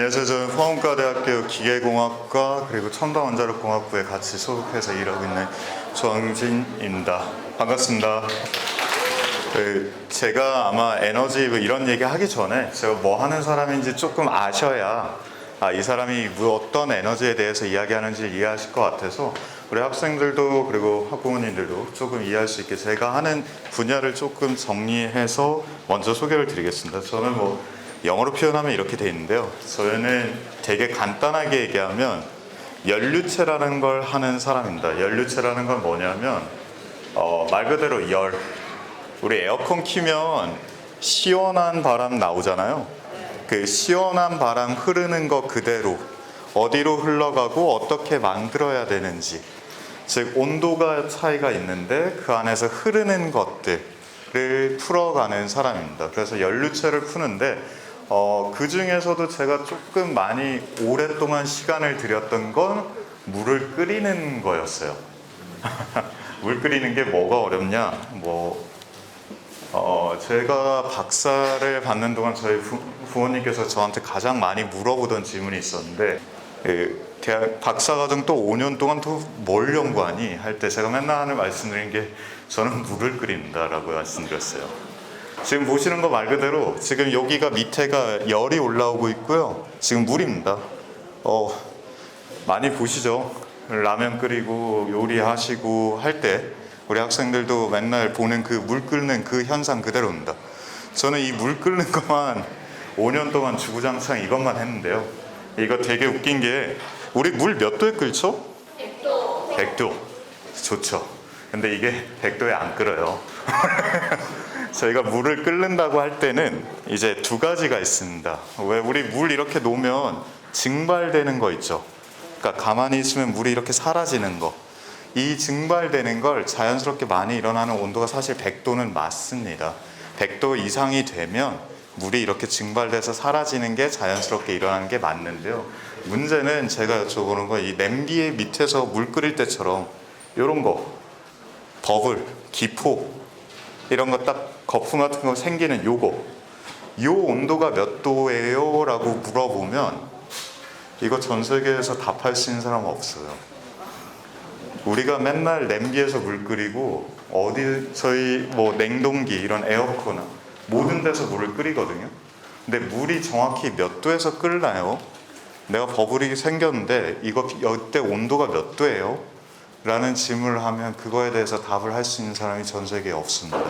안녕하세요. 저는 포항과대학교 기계공학과 그리고 첨단원자력공학부에 같이 소속해서 일하고 있는 조항진입니다. 반갑습니다. 제가 아마 에너지 이런 얘기 하기 전에 제가 뭐 하는 사람인지 조금 아셔야 이 사람이 어떤 에너지에 대해서 이야기하는지 이해하실 것 같아서 우리 학생들도 그리고 학부모님들도 조금 이해할 수 있게 제가 하는 분야를 조금 정리해서 먼저 소개를 드리겠습니다. 저는 영어로 표현하면 이렇게 돼 있는데요. 저는 되게 간단하게 얘기하면 연료체라는 걸 하는 사람입니다. 연료체라는 건 뭐냐면 말 그대로 열. 우리 에어컨 키면 시원한 바람 나오잖아요. 그 시원한 바람 흐르는 거 그대로 어디로 흘러가고 어떻게 만들어야 되는지, 즉 온도가 차이가 있는데 그 안에서 흐르는 것들을 풀어가는 사람입니다. 그래서 연료체를 푸는데 그 중에서도 제가 조금 많이 오랫동안 시간을 들였던 건 물을 끓이는 거였어요. 물 끓이는 게 뭐가 어렵냐? 제가 박사를 받는 동안 저희 부모님께서 저한테 가장 많이 물어보던 질문이 있었는데, 대학 박사과정 또 5년 동안 또 뭘 연구하니? 할 때 제가 맨날 하는 말씀드린 게 저는 물을 끓인다라고 말씀드렸어요. 지금 보시는 거 말 그대로 지금 여기가 밑에가 열이 올라오고 있고요. 지금 물입니다. 많이 보시죠? 라면 끓이고 요리하시고 할 때 우리 학생들도 맨날 보는 그 물 끓는 그 현상 그대로입니다. 저는 이 물 끓는 것만 5년 동안 주구장창 이것만 했는데요. 이거 되게 웃긴 게 우리 물 몇 도에 끓죠? 100도. 100도. 좋죠. 근데 이게 100도에 안 끓어요. 저희가 물을 끓는다고 할 때는 이제 두 가지가 있습니다. 왜 우리 물 이렇게 놓으면 증발되는 거 있죠. 그러니까 가만히 있으면 물이 이렇게 사라지는 거. 이 증발되는 걸 자연스럽게 많이 일어나는 온도가 사실 100도는 맞습니다. 100도 이상이 되면 물이 이렇게 증발돼서 사라지는 게 자연스럽게 일어나는 게 맞는데요. 문제는 제가 여쭤보는 건 이 냄비의 밑에서 물 끓일 때처럼 이런 거, 버블, 기포 이런 거 딱 거품 같은 거 생기는 요거, 요 온도가 몇 도예요? 라고 물어보면 이거 전 세계에서 답할 수 있는 사람은 없어요. 우리가 맨날 냄비에서 물 끓이고 저희 냉동기 이런 에어컨 모든 데서 물을 끓이거든요. 근데 물이 정확히 몇 도에서 끓나요? 내가 버블이 생겼는데 이때 온도가 몇 도예요? 라는 질문을 하면 그거에 대해서 답을 할 수 있는 사람이 전 세계에 없습니다.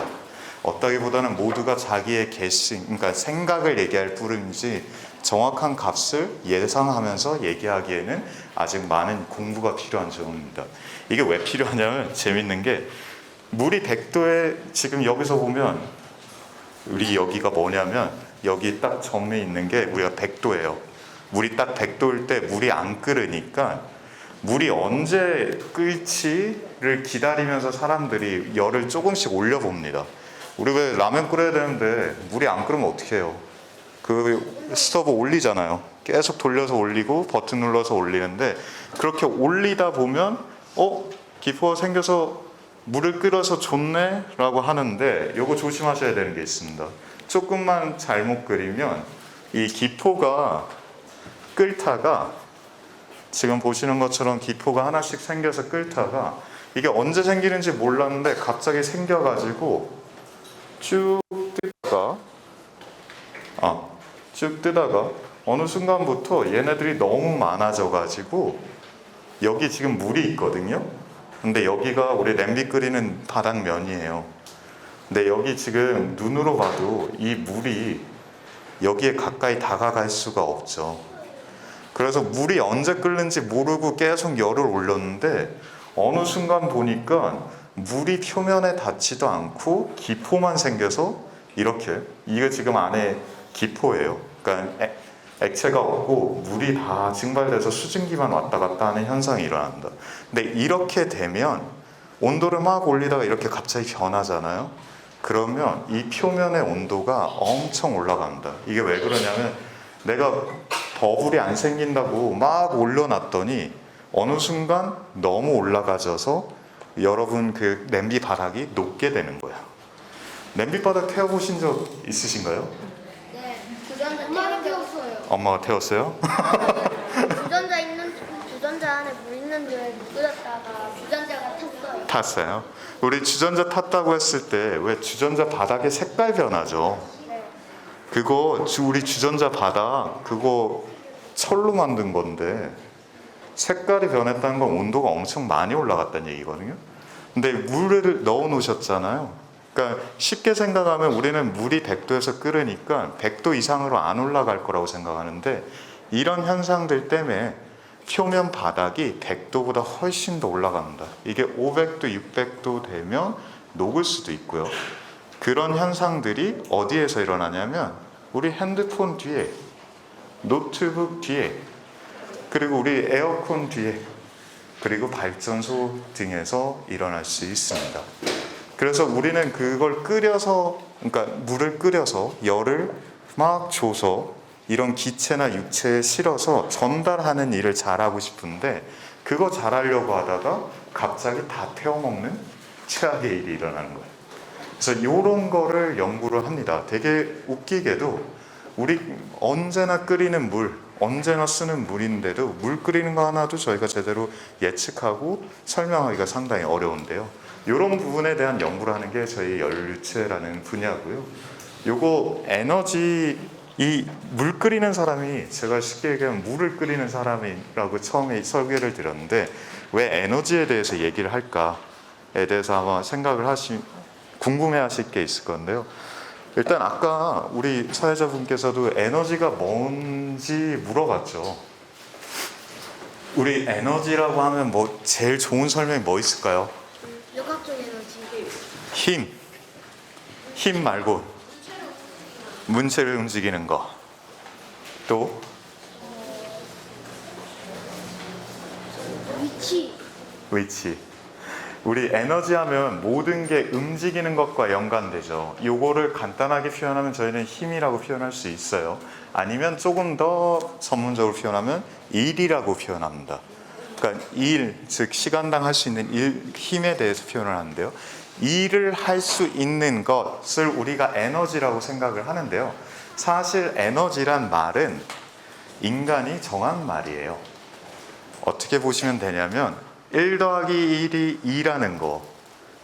없다기보다는 모두가 자기의 개심, 그러니까 생각을 얘기할 뿐이지 정확한 값을 예상하면서 얘기하기에는 아직 많은 공부가 필요한 점입니다. 이게 왜 필요하냐면 재밌는 게 물이 100도에 지금 여기서 보면 우리 여기가 뭐냐면 여기 딱 점에 있는 게 우리가 100도예요. 물이 딱 100도일 때 물이 안 끓으니까 물이 언제 끓지를 기다리면서 사람들이 열을 조금씩 올려봅니다. 우리 왜 라면 끓여야 되는데 물이 안 끓으면 어떻게 해요? 그 스토브 올리잖아요. 계속 돌려서 올리고 버튼 눌러서 올리는데 그렇게 올리다 보면 기포가 생겨서 물을 끓여서 좋네 라고 하는데 요거 조심하셔야 되는 게 있습니다. 조금만 잘못 끓이면 이 기포가 끓다가 지금 보시는 것처럼 기포가 하나씩 생겨서 끓다가 이게 언제 생기는지 몰랐는데 갑자기 생겨가지고 쭉 뜨다가 어느 순간부터 얘네들이 너무 많아져가지고 여기 지금 물이 있거든요. 근데 여기가 우리 냄비 끓이는 바닥면이에요. 근데 여기 지금 눈으로 봐도 이 물이 여기에 가까이 다가갈 수가 없죠. 그래서 물이 언제 끓는지 모르고 계속 열을 올렸는데 어느 순간 보니까 물이 표면에 닿지도 않고 기포만 생겨서 이게 지금 안에 기포예요. 그러니까 액체가 없고 물이 다 증발돼서 수증기만 왔다 갔다 하는 현상이 일어난다. 근데 이렇게 되면 온도를 막 올리다가 이렇게 갑자기 변하잖아요. 그러면 이 표면의 온도가 엄청 올라간다. 이게 왜 그러냐면 내가 버블이 안 생긴다고 막 올려놨더니 어느 순간 너무 올라가져서 여러분 그 냄비 바닥이 녹게 되는 거야. 냄비 바닥 태워보신 적 있으신가요? 네. 엄마는 태웠어요. 엄마가 태웠어요? 주전자 안에 물 있는 줄 알고 끓였다가 주전자가 탔어요. 탔어요. 우리 주전자 탔다고 했을 때 왜 주전자 바닥에 색깔 변하죠? 네. 그거 우리 주전자 바닥 그거 철로 만든 건데 색깔이 변했다는 건 온도가 엄청 많이 올라갔다는 얘기거든요. 근데 물을 넣어 놓으셨잖아요. 그러니까 쉽게 생각하면 우리는 물이 100도에서 끓으니까 100도 이상으로 안 올라갈 거라고 생각하는데 이런 현상들 때문에 표면 바닥이 100도보다 훨씬 더 올라갑니다. 이게 500도, 600도 되면 녹을 수도 있고요. 그런 현상들이 어디에서 일어나냐면 우리 핸드폰 뒤에, 노트북 뒤에, 그리고 우리 에어컨 뒤에, 그리고 발전소 등에서 일어날 수 있습니다. 그래서 우리는 그걸 끓여서, 그러니까 물을 끓여서 열을 막 줘서 이런 기체나 육체에 실어서 전달하는 일을 잘하고 싶은데 그거 잘하려고 하다가 갑자기 다 태워먹는 최악의 일이 일어나는 거예요. 그래서 이런 거를 연구를 합니다. 되게 웃기게도 우리 언제나 끓이는 물, 언제나 쓰는 물인데도 물 끓이는 거 하나도 저희가 제대로 예측하고 설명하기가 상당히 어려운데요. 이런 부분에 대한 연구를 하는 게 저희 연료체라는 분야고요. 요거 에너지, 이 물 끓이는 사람이, 제가 쉽게 얘기하면 물을 끓이는 사람이라고 처음에 설계를 드렸는데 왜 에너지에 대해서 얘기를 할까에 대해서 아마 생각을 궁금해 하실 게 있을 건데요. 일단 아까 우리 사회자분께서도 에너지가 뭔지 물어봤죠. 우리 에너지라고 하면 뭐 제일 좋은 설명이 뭐 있을까요? 역학적 에너지. 힘 말고 문체를 움직이는 거. 또 위치. 우리 에너지 하면 모든 게 움직이는 것과 연관되죠. 요거를 간단하게 표현하면 저희는 힘이라고 표현할 수 있어요. 아니면 조금 더 전문적으로 표현하면 일이라고 표현합니다. 그러니까 일, 즉 시간당 할 수 있는 일, 힘에 대해서 표현을 하는데요. 일을 할 수 있는 것을 우리가 에너지라고 생각을 하는데요. 사실 에너지란 말은 인간이 정한 말이에요. 어떻게 보시면 되냐면 1 더하기 1이 2라는 거,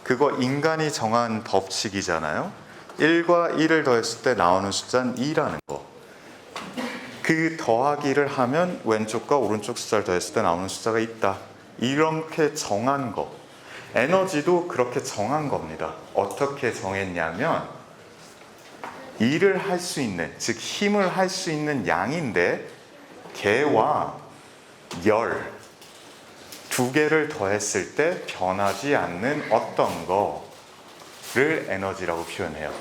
그거 인간이 정한 법칙이잖아요. 1과 1을 더했을 때 나오는 숫자는 2라는 거. 그 더하기를 하면 왼쪽과 오른쪽 숫자를 더했을 때 나오는 숫자가 있다. 이렇게 정한 거. 에너지도 그렇게 정한 겁니다. 어떻게 정했냐면 일을 할 수 있는, 즉 힘을 할 수 있는 양인데 개와 열 두 개를 더했을 때 변하지 않는 어떤 거를 에너지라고 표현해요.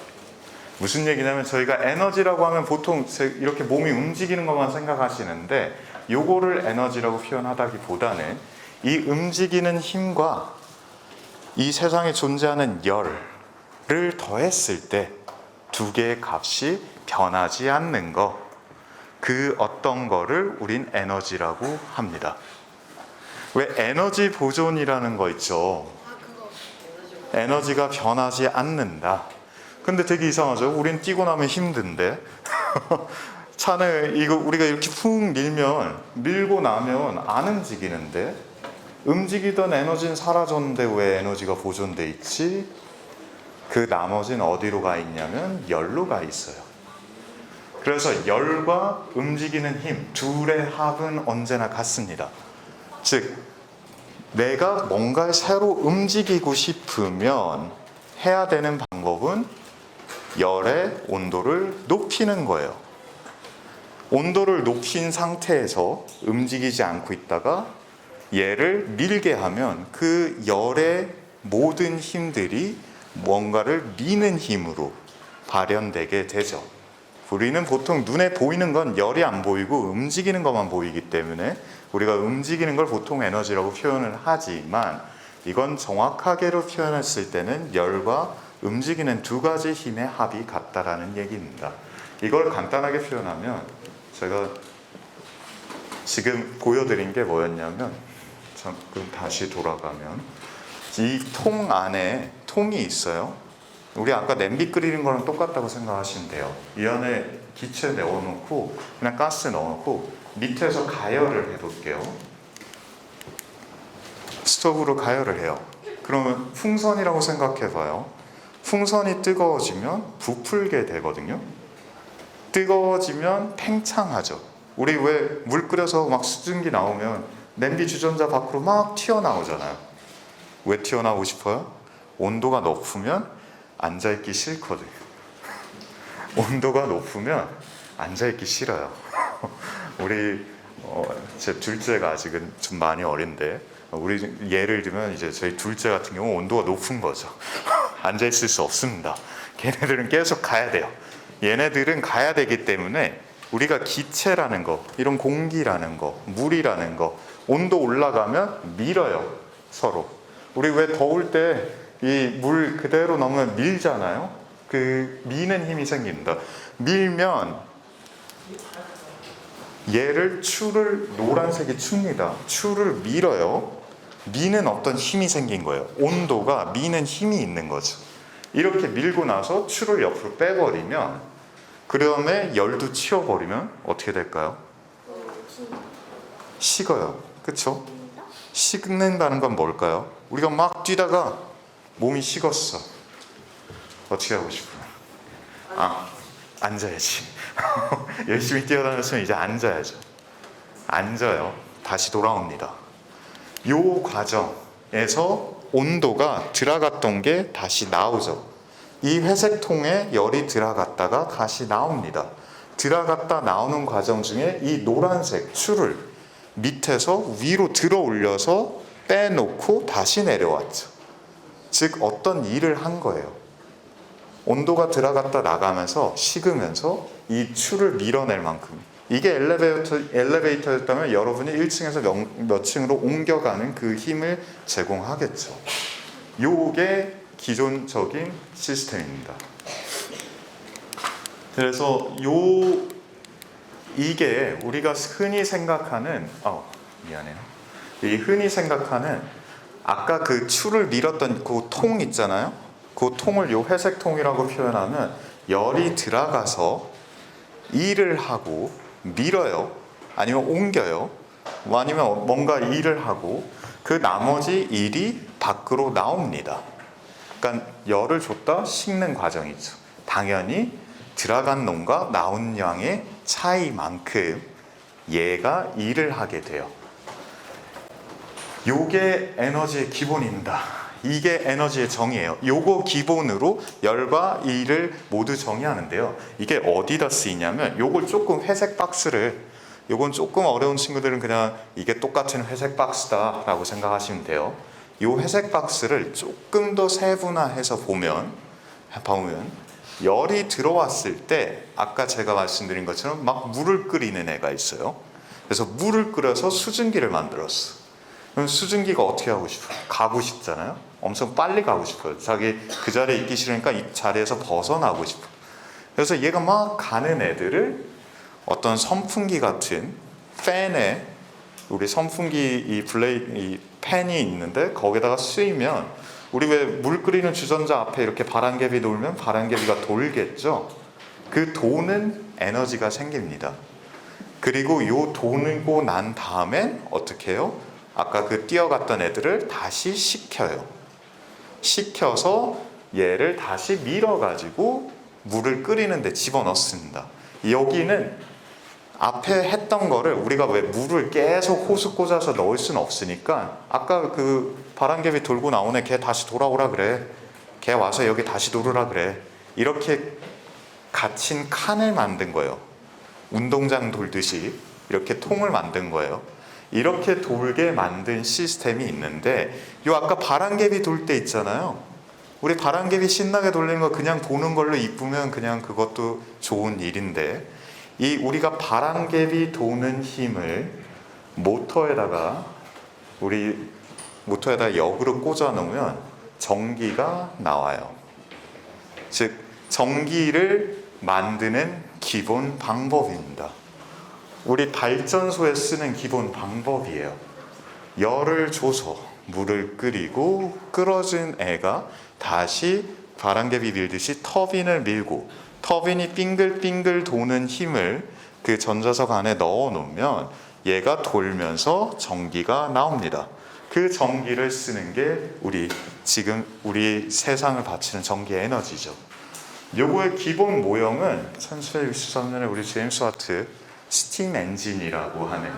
무슨 얘기냐면 저희가 에너지라고 하면 보통 이렇게 몸이 움직이는 것만 생각하시는데 요거를 에너지라고 표현하다기보다는 이 움직이는 힘과 이 세상에 존재하는 열을 더했을 때 두 개의 값이 변하지 않는 거, 그 어떤 거를 우린 에너지라고 합니다. 왜 에너지 보존이라는 거 있죠. 에너지가 변하지 않는다. 근데 되게 이상하죠. 우린 뛰고 나면 힘든데 차는 이거 우리가 이렇게 푹 밀고 나면 안 움직이는데 움직이던 에너지는 사라졌는데 왜 에너지가 보존돼 있지? 그 나머지는 어디로 가 있냐면 열로 가 있어요. 그래서 열과 움직이는 힘 둘의 합은 언제나 같습니다. 즉 내가 뭔가를 새로 움직이고 싶으면 해야 되는 방법은 열의 온도를 높이는 거예요. 온도를 높인 상태에서 움직이지 않고 있다가 얘를 밀게 하면 그 열의 모든 힘들이 뭔가를 미는 힘으로 발현되게 되죠. 우리는 보통 눈에 보이는 건 열이 안 보이고 움직이는 것만 보이기 때문에 우리가 움직이는 걸 보통 에너지라고 표현을 하지만 이건 정확하게로 표현했을 때는 열과 움직이는 두 가지 힘의 합이 같다라는 얘기입니다. 이걸 간단하게 표현하면 제가 지금 보여드린 게 뭐였냐면, 잠깐 다시 돌아가면 이 통 안에 통이 있어요. 우리 아까 냄비 끓이는 거랑 똑같다고 생각하시면 돼요. 이 안에 기체 넣어놓고 그냥 가스 넣어놓고 밑에서 가열을 해볼게요. 스토브로 가열을 해요. 그러면 풍선이라고 생각해봐요. 풍선이 뜨거워지면 부풀게 되거든요. 뜨거워지면 팽창하죠. 우리 왜 물 끓여서 막 수증기 나오면 냄비 주전자 밖으로 막 튀어나오잖아요. 왜 튀어나오고 싶어요? 온도가 높으면 앉아있기 싫거든요. 온도가 높으면 앉아있기 싫어요. 우리 제 둘째가 아직은 좀 많이 어린데 우리 예를 들면 이제 저희 둘째 같은 경우 온도가 높은 거죠. 앉아있을 수 없습니다. 걔네들은 계속 가야 돼요. 얘네들은 가야 되기 때문에 우리가 기체라는 거, 이런 공기라는 거, 물이라는 거 온도 올라가면 밀어요, 서로. 우리 왜 더울 때 이 물 그대로 넣으면 밀잖아요. 그 미는 힘이 생깁니다. 밀면 얘를 추를 노란색이 춥니다. 추를 밀어요. 미는 어떤 힘이 생긴 거예요. 온도가 미는 힘이 있는 거죠. 이렇게 밀고 나서 추를 옆으로 빼버리면 그다음에 열도 치워버리면 어떻게 될까요? 식어요. 그쵸? 식는다는 건 뭘까요? 우리가 막 뛰다가 몸이 식었어. 어떻게 하고 싶어요? 앉아야지. 열심히 뛰어다녔으면 이제 앉아야죠. 앉아요. 다시 돌아옵니다. 요 과정에서 온도가 들어갔던 게 다시 나오죠. 이 회색 통에 열이 들어갔다가 다시 나옵니다. 들어갔다 나오는 과정 중에 이 노란색 추를 밑에서 위로 들어 올려서 빼놓고 다시 내려왔죠. 즉 어떤 일을 한 거예요. 온도가 들어갔다 나가면서 식으면서 이 추를 밀어낼 만큼. 이게 엘리베이터였다면 여러분이 1층에서 몇 층으로 옮겨가는 그 힘을 제공하겠죠. 요게 기존적인 시스템입니다. 그래서 이게 우리가 흔히 생각하는 이 흔히 생각하는 아까 그 추를 밀었던 그 통 있잖아요. 그 통을 요 회색 통이라고 표현하면 열이 들어가서 일을 하고 밀어요. 아니면 옮겨요. 아니면 뭔가 일을 하고 그 나머지 일이 밖으로 나옵니다. 그러니까 열을 줬다 식는 과정이죠. 당연히 들어간 놈과 나온 양의 차이만큼 얘가 일을 하게 돼요. 요게 에너지의 기본입니다. 이게 에너지의 정의예요. 요거 기본으로 열과 일을 모두 정의하는데요. 이게 어디다 쓰이냐면 요걸 조금 회색 박스를 요건 조금 어려운 친구들은 그냥 이게 똑같은 회색 박스다 라고 생각하시면 돼요. 요 회색 박스를 조금 더 세분화해서 보면 열이 들어왔을 때 아까 제가 말씀드린 것처럼 막 물을 끓이는 애가 있어요. 그래서 물을 끓여서 수증기를 만들었어. 그럼 수증기가 어떻게 하고 싶어요? 가고 싶잖아요. 엄청 빨리 가고 싶어요. 자기 그 자리에 있기 싫으니까 이 자리에서 벗어나고 싶어요. 그래서 얘가 막 가는 애들을 어떤 선풍기 같은 팬에 우리 선풍기 이 팬이 있는데 거기다가 쑤이면 우리 왜 물 끓이는 주전자 앞에 이렇게 바람개비 돌면 바람개비가 돌겠죠. 그 도는 에너지가 생깁니다. 그리고 요 도고 난 다음엔 어떻게 해요? 아까 그 뛰어갔던 애들을 다시 식혀요. 식혀서 얘를 다시 밀어가지고 물을 끓이는 데 집어넣습니다. 여기는 앞에 했던 거를 우리가 왜 물을 계속 호스 꽂아서 넣을 수는 없으니까 아까 그 바람개비 돌고 나온 애 걔 다시 돌아오라 그래. 걔 와서 여기 다시 돌으라 그래. 이렇게 갇힌 칸을 만든 거예요. 운동장 돌듯이 이렇게 통을 만든 거예요. 이렇게 돌게 만든 시스템이 있는데 요 아까 바람개비 돌 때 있잖아요. 우리 바람개비 신나게 돌리는 거 그냥 보는 걸로 이쁘면 그냥 그것도 좋은 일인데 이 우리가 바람개비 도는 힘을 모터에다가 역으로 꽂아 놓으면 전기가 나와요. 즉 전기를 만드는 기본 방법입니다. 우리 발전소에 쓰는 기본 방법이에요. 열을 줘서 물을 끓이고 끓어진 애가 다시 바람개비 밀듯이 터빈을 밀고 터빈이 빙글빙글 도는 힘을 그 전자석 안에 넣어 놓으면 얘가 돌면서 전기가 나옵니다. 그 전기를 쓰는 게 지금 우리 세상을 바치는 전기 에너지죠. 요거의 기본 모형은 1763년에 우리 제임스 와트 스팀 엔진이라고 하는,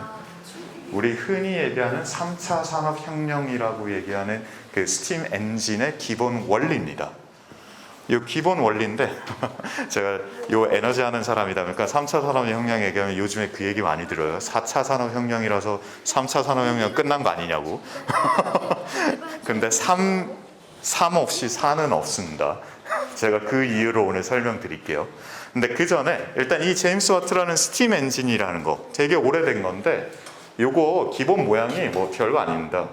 우리 흔히 얘기하는 3차 산업혁명이라고 얘기하는 그 스팀 엔진의 기본 원리입니다. 이 기본 원리인데 제가 요 에너지 하는 사람이다 보니까 3차 산업혁명 얘기하면 요즘에 그 얘기 많이 들어요. 4차 산업혁명이라서 3차 산업혁명 끝난 거 아니냐고. 근데 3 없이 4는 없습니다. 제가 그 이유로 오늘 설명드릴게요. 근데 그 전에 일단 이 제임스 와트라는 스팀 엔진이라는 거 되게 오래된 건데, 요거 기본 모양이 뭐 별거 아닙니다.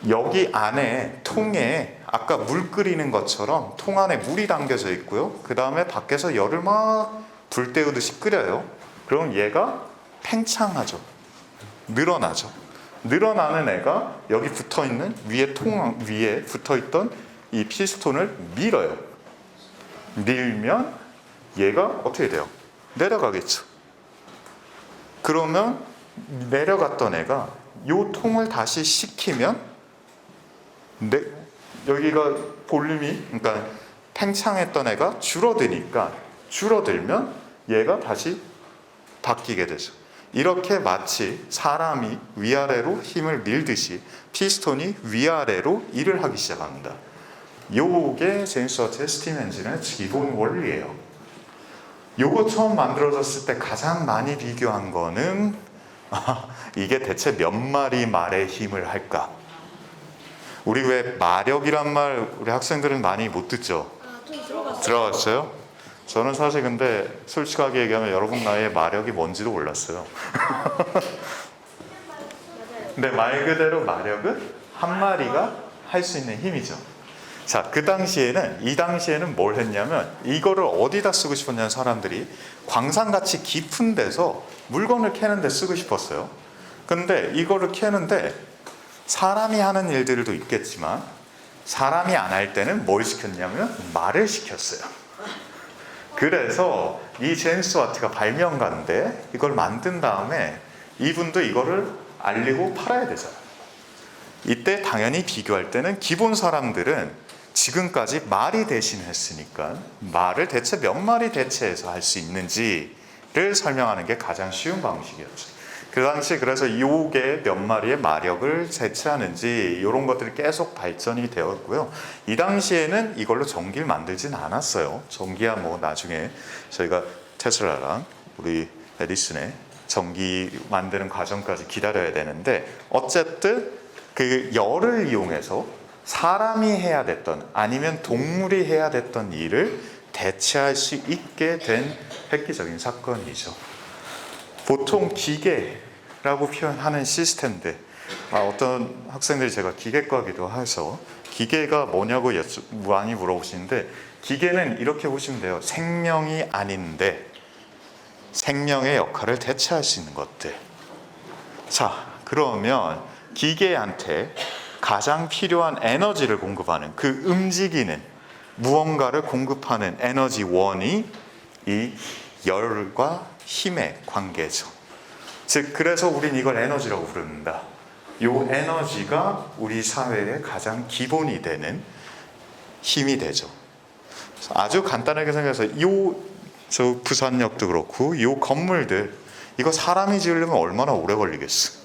여기 안에 통에 아까 물 끓이는 것처럼 통 안에 물이 담겨져 있고요. 그 다음에 밖에서 열을 막 불 때우듯이 끓여요. 그럼 얘가 팽창하죠. 늘어나죠. 늘어나는 애가 여기 붙어있는 통 위에 붙어있던 이 피스톤을 밀어요. 밀면 얘가 어떻게 돼요? 내려가겠죠. 그러면 내려갔던 애가 이 통을 다시 식히면 여기가 볼륨이, 그러니까 팽창했던 애가 줄어들면 얘가 다시 바뀌게 되죠. 이렇게 마치 사람이 위아래로 힘을 밀듯이 피스톤이 위아래로 일을 하기 시작합니다. 요게 제임스 와트의 스팀 엔진의 기본 원리예요. 요거 처음 만들어졌을 때 가장 많이 비교한 거는 이게 대체 몇 마리 말의 힘을 할까? 우리 왜 마력이란 말 우리 학생들은 많이 못 듣죠? 좀 들어봤어요. 들어봤어요? 저는 사실 근데 솔직하게 얘기하면 여러분 나이에 마력이 뭔지도 몰랐어요. 근데 말 그대로 마력은 한 마리가 할 수 있는 힘이죠. 자, 이 당시에는 뭘 했냐면 이거를 어디다 쓰고 싶었냐면 사람들이 광산같이 깊은 데서 물건을 캐는 데 쓰고 싶었어요. 근데 이거를 캐는데 사람이 하는 일들도 있겠지만 사람이 안 할 때는 뭘 시켰냐면 말을 시켰어요. 그래서 이 제임스 와트가 발명가인데 이걸 만든 다음에 이분도 이거를 알리고 팔아야 되잖아요. 이때 당연히 비교할 때는 기본 사람들은 지금까지 말이 대신했으니까 말을 대체 몇 마리 대체해서 할 수 있는지를 설명하는 게 가장 쉬운 방식이었죠. 그 당시 그래서 요게 몇 마리의 마력을 대체하는지 이런 것들이 계속 발전이 되었고요. 이 당시에는 이걸로 전기를 만들진 않았어요. 전기야 뭐 나중에 저희가 테슬라랑 우리 에디슨의 전기 만드는 과정까지 기다려야 되는데, 어쨌든 그 열을 이용해서 사람이 해야 됐던 아니면 동물이 해야 됐던 일을 대체할 수 있게 된 획기적인 사건이죠. 보통 기계라고 표현하는 시스템인데 어떤 학생들이 제가 기계과기도 해서 기계가 뭐냐고 많이 물어보시는데, 기계는 이렇게 보시면 돼요. 생명이 아닌데 생명의 역할을 대체할 수 있는 것들. 자, 그러면 기계한테 가장 필요한 에너지를 공급하는, 그 움직이는 무언가를 공급하는 에너지원이 이 열과 힘의 관계죠. 즉 그래서 우린 이걸 에너지라고 부릅니다. 이 에너지가 우리 사회의 가장 기본이 되는 힘이 되죠. 아주 간단하게 생각해서 저 부산역도 그렇고 이 건물들, 이거 사람이 지으려면 얼마나 오래 걸리겠어.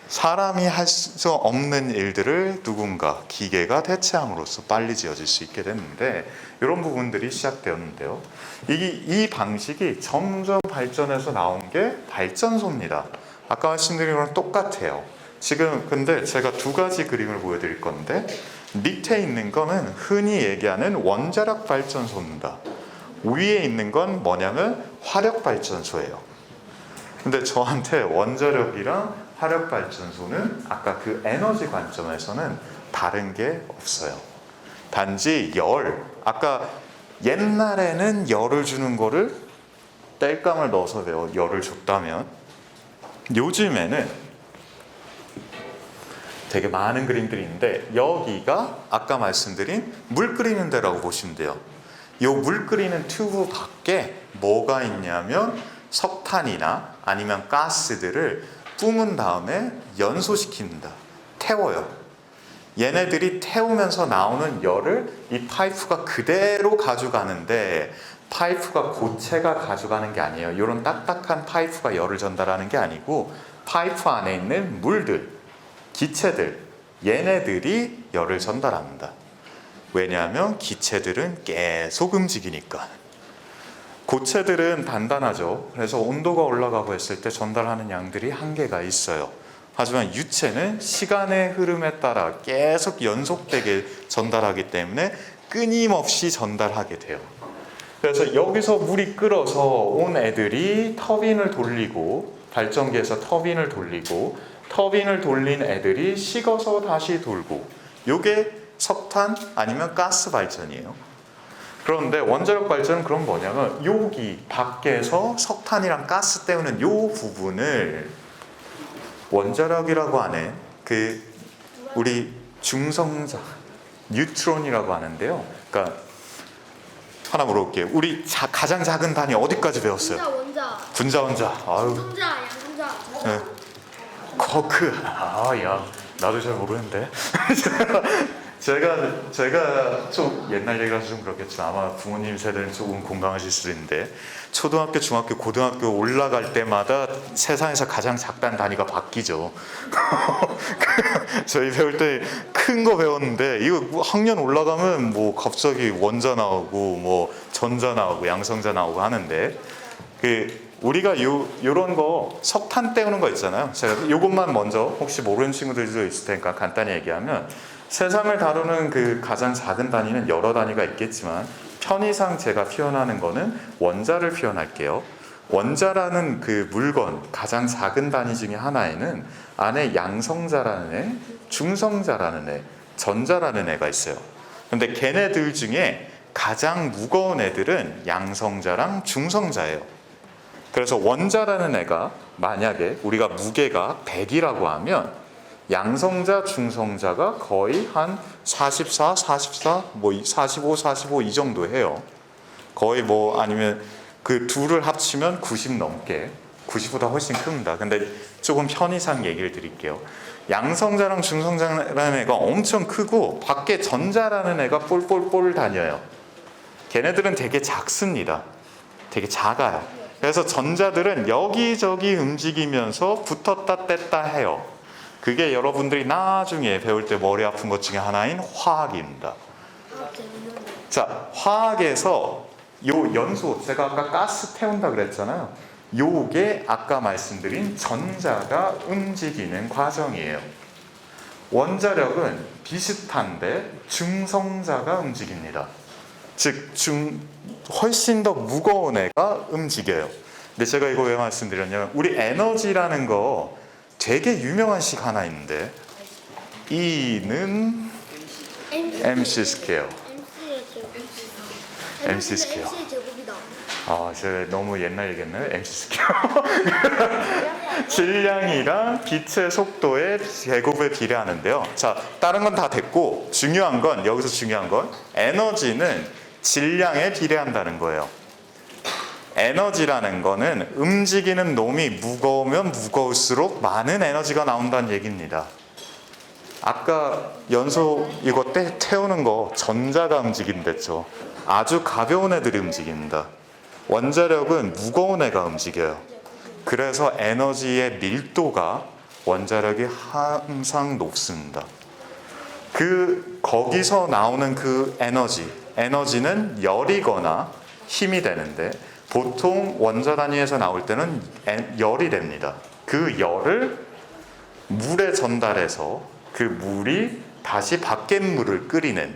사람이 할 수 없는 일들을 누군가 기계가 대체함으로써 빨리 지어질 수 있게 됐는데, 이런 부분들이 시작되었는데요. 이 방식이 점점 발전해서 나온 게 발전소입니다. 아까 말씀드린 거랑 똑같아요. 지금 근데 제가 두 가지 그림을 보여드릴 건데, 밑에 있는 거는 흔히 얘기하는 원자력 발전소입니다. 위에 있는 건 뭐냐면 화력 발전소예요. 근데 저한테 원자력이랑 화력 발전소는 아까 그 에너지 관점에서는 다른 게 없어요. 단지 아까 옛날에는 열을 주는 거를 땔감을 넣어서 열을 줬다면, 요즘에는 되게 많은 그림들이 있는데 여기가 아까 말씀드린 물 끓이는 데라고 보시면 돼요. 이 물 끓이는 튜브 밖에 뭐가 있냐면 석탄이나 아니면 가스들을 뿜은 다음에 연소시킵니다. 태워요. 얘네들이 태우면서 나오는 열을 이 파이프가 그대로 가져가는데 파이프가 고체가 가져가는 게 아니에요. 이런 딱딱한 파이프가 열을 전달하는 게 아니고 파이프 안에 있는 물들, 기체들, 얘네들이 열을 전달합니다. 왜냐하면 기체들은 계속 움직이니까. 고체들은 단단하죠. 그래서 온도가 올라가고 했을 때 전달하는 양들이 한계가 있어요. 하지만 유체는 시간의 흐름에 따라 계속 연속되게 전달하기 때문에 끊임없이 전달하게 돼요. 그래서 여기서 물이 끓어서 온 애들이 터빈을 돌리고 발전기에서 터빈을 돌리고 터빈을 돌린 애들이 식어서 다시 돌고 요게 석탄 아니면 가스 발전이에요. 그런데 원자력 발전은 그럼 뭐냐면 여기 밖에서 석탄이랑 가스 때우는 요 부분을 원자력이라고 하는 그 우리 중성자 뉴트론이라고 하는데요. 그러니까 하나 물어볼게요. 우리 가장 작은 단위 어디까지 배웠어요? 원자. 아유. 성자, 양성자. 네. 커크. 야, 나도 잘 모르는데. 제가 좀 옛날 얘기라서 좀 그렇겠지만 아마 부모님 세대는 조금 공감하실 수도 있는데 초등학교, 중학교, 고등학교 올라갈 때마다 세상에서 가장 작다는 단위가 바뀌죠. 저희 배울 때 큰 거 배웠는데 이거 학년 올라가면 뭐 갑자기 원자 나오고 뭐 전자 나오고 양성자 나오고 하는데 우리가 요런 거 석탄 때우는 거 있잖아요. 제가 요것만 먼저 혹시 모르는 친구들도 있을 테니까 간단히 얘기하면 세상을 다루는 그 가장 작은 단위는 여러 단위가 있겠지만 편의상 제가 표현하는 거는 원자를 표현할게요. 원자라는 그 물건 가장 작은 단위 중에 하나에는 안에 양성자라는 애, 중성자라는 애, 전자라는 애가 있어요. 근데 걔네들 중에 가장 무거운 애들은 양성자랑 중성자예요. 그래서 원자라는 애가 만약에 우리가 무게가 100이라고 하면 양성자, 중성자가 거의 한 44, 44, 뭐 45, 45 이 정도 해요. 거의 뭐 아니면 그 둘을 합치면 90 넘게, 90보다 훨씬 큽니다. 근데 조금 편의상 얘기를 드릴게요. 양성자랑 중성자라는 애가 엄청 크고 밖에 전자라는 애가 볼 다녀요. 걔네들은 되게 작습니다. 되게 작아요. 그래서 전자들은 여기저기 움직이면서 붙었다 뗐다 해요. 그게 여러분들이 나중에 배울 때 머리 아픈 것 중에 하나인 화학입니다. 자, 화학에서 요 연소, 제가 아까 가스 태운다 그랬잖아요. 요게 아까 말씀드린 전자가 움직이는 과정이에요. 원자력은 비슷한데 중성자가 움직입니다. 즉, 훨씬 더 무거운 애가 움직여요. 근데 제가 이거 왜 말씀드렸냐면 우리 에너지라는 거 되게 유명한 식 하나 있는데 E는 MC 스퀘어. MC 스퀘어. 제가 너무 옛날 얘기했나요? MC 스퀘어. 질량이랑 빛의 속도의 제곱에 비례하는데요. 자, 다른 건 다 됐고 중요한 건 여기서 중요한 건 에너지는 질량에 비례한다는 거예요. 에너지라는 거는 움직이는 놈이 무거우면 무거울수록 많은 에너지가 나온다는 얘기입니다. 아까 연소 이거 태우는 거 전자가 움직인댔죠. 아주 가벼운 애들이 움직입니다. 원자력은 무거운 애가 움직여요. 그래서 에너지의 밀도가 원자력이 항상 높습니다. 거기서 나오는 그 에너지는 열이거나 힘이 되는데 보통 원자 단위에서 나올 때는 열이 됩니다. 그 열을 물에 전달해서 그 물이 다시 밖의 물을 끓이는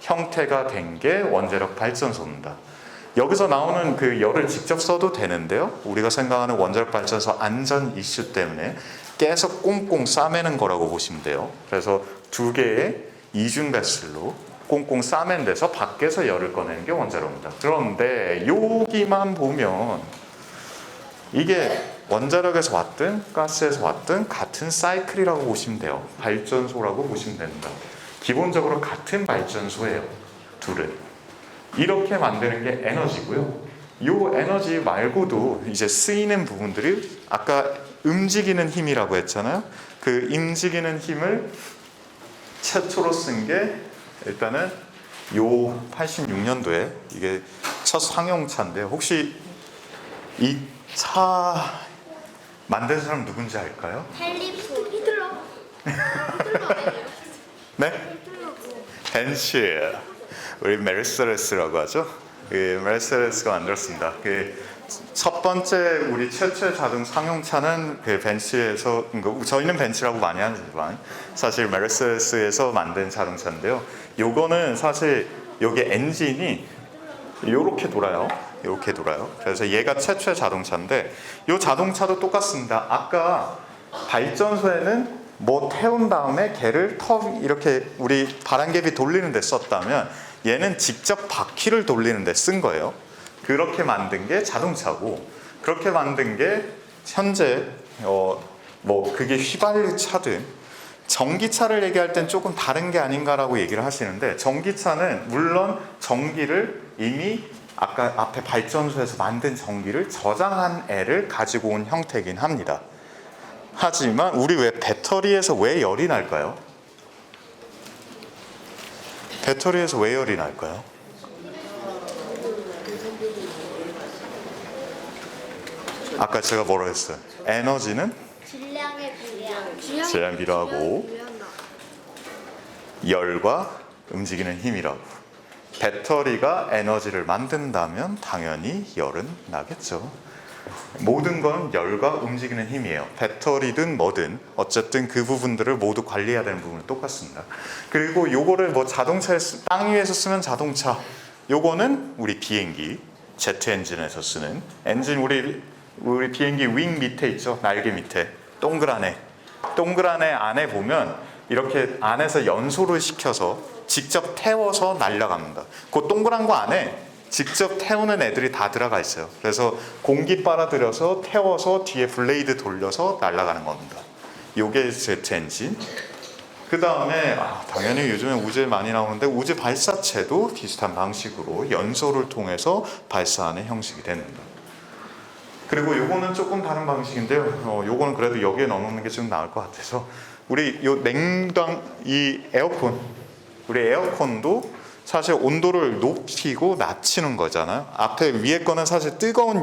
형태가 된 게 원자력 발전소입니다. 여기서 나오는 그 열을 직접 써도 되는데요. 우리가 생각하는 원자력 발전소 안전 이슈 때문에 계속 꽁꽁 싸매는 거라고 보시면 돼요. 그래서 두 개의 이중 배슬로 꽁꽁 싸맨 데서 밖에서 열을 꺼내는 게 원자로입니다. 그런데 여기만 보면 이게 원자력에서 왔든 가스에서 왔든 같은 사이클이라고 보시면 돼요. 발전소라고 보시면 됩니다. 기본적으로 같은 발전소예요. 둘은. 이렇게 만드는 게 에너지고요. 이 에너지 말고도 이제 쓰이는 부분들이 아까 움직이는 힘이라고 했잖아요. 그 움직이는 힘을 최초로 쓴 게 일단은 요 86년도에 이게 첫 상용차인데 혹시 이 차 만든 사람 누군지 알까요? 히틀러. 네? 벤츠. 우리 메르세데스라고 하죠. 그 메르세데스가 만들었습니다. 그 첫 번째 우리 최초의 자동 상용차는 그 벤츠에서 저희는 벤츠라고 많이 하지만 사실 메르세데스에서 만든 자동차인데요. 요거는 사실 여기 엔진이 요렇게 돌아요. 이렇게 돌아요. 그래서 얘가 최초의 자동차인데 이 자동차도 똑같습니다. 아까 발전소에는 뭐 태운 다음에 걔를 이렇게 우리 바람개비 돌리는 데 썼다면 얘는 직접 바퀴를 돌리는 데 쓴 거예요. 그렇게 만든 게 자동차고 그렇게 만든 게 현재 뭐 그게 휘발유 차든 전기차를 얘기할 땐 조금 다른 게 아닌가라고 얘기를 하시는데 전기차는 물론 전기를 이미 아까 앞에 발전소에서 만든 전기를 저장한 애를 가지고 온 형태이긴 합니다. 하지만 우리 왜 배터리에서 왜 열이 날까요? 배터리에서 왜 열이 날까요? 아까 제가 뭐라 했어요? 에너지는 질량의 비례하고. 질량 비례하고 열과 움직이는 힘이라고. 배터리가 에너지를 만든다면 당연히 열은 나겠죠. 모든 건 열과 움직이는 힘이에요. 배터리든 뭐든 어쨌든 그 부분들을 모두 관리해야 되는 부분은 똑같습니다. 그리고 요거를 뭐 자동차에 땅 위에서 쓰면 자동차, 요거는 우리 비행기 제트 엔진에서 쓰는 엔진 우리 비행기 윙 밑에 있죠. 날개 밑에 동그란 애 안에 보면 이렇게 안에서 연소를 시켜서 직접 태워서 날아갑니다. 그 동그란 거 안에 직접 태우는 애들이 다 들어가 있어요. 그래서 공기 빨아들여서 태워서 뒤에 블레이드 돌려서 날아가는 겁니다. 요게 제트 엔진. 그 다음에 당연히 요즘에 우주에 많이 나오는데 우주 발사체도 비슷한 방식으로 연소를 통해서 발사하는 형식이 됩니다. 그리고 요거는 조금 다른 방식인데요. 요거는 그래도 여기에 넣어놓는 게 좀 나을 것 같아서 우리 요 이 에어컨, 우리 에어컨도 사실 온도를 높이고 낮추는 거잖아요. 앞에 위에 거는 사실 뜨거운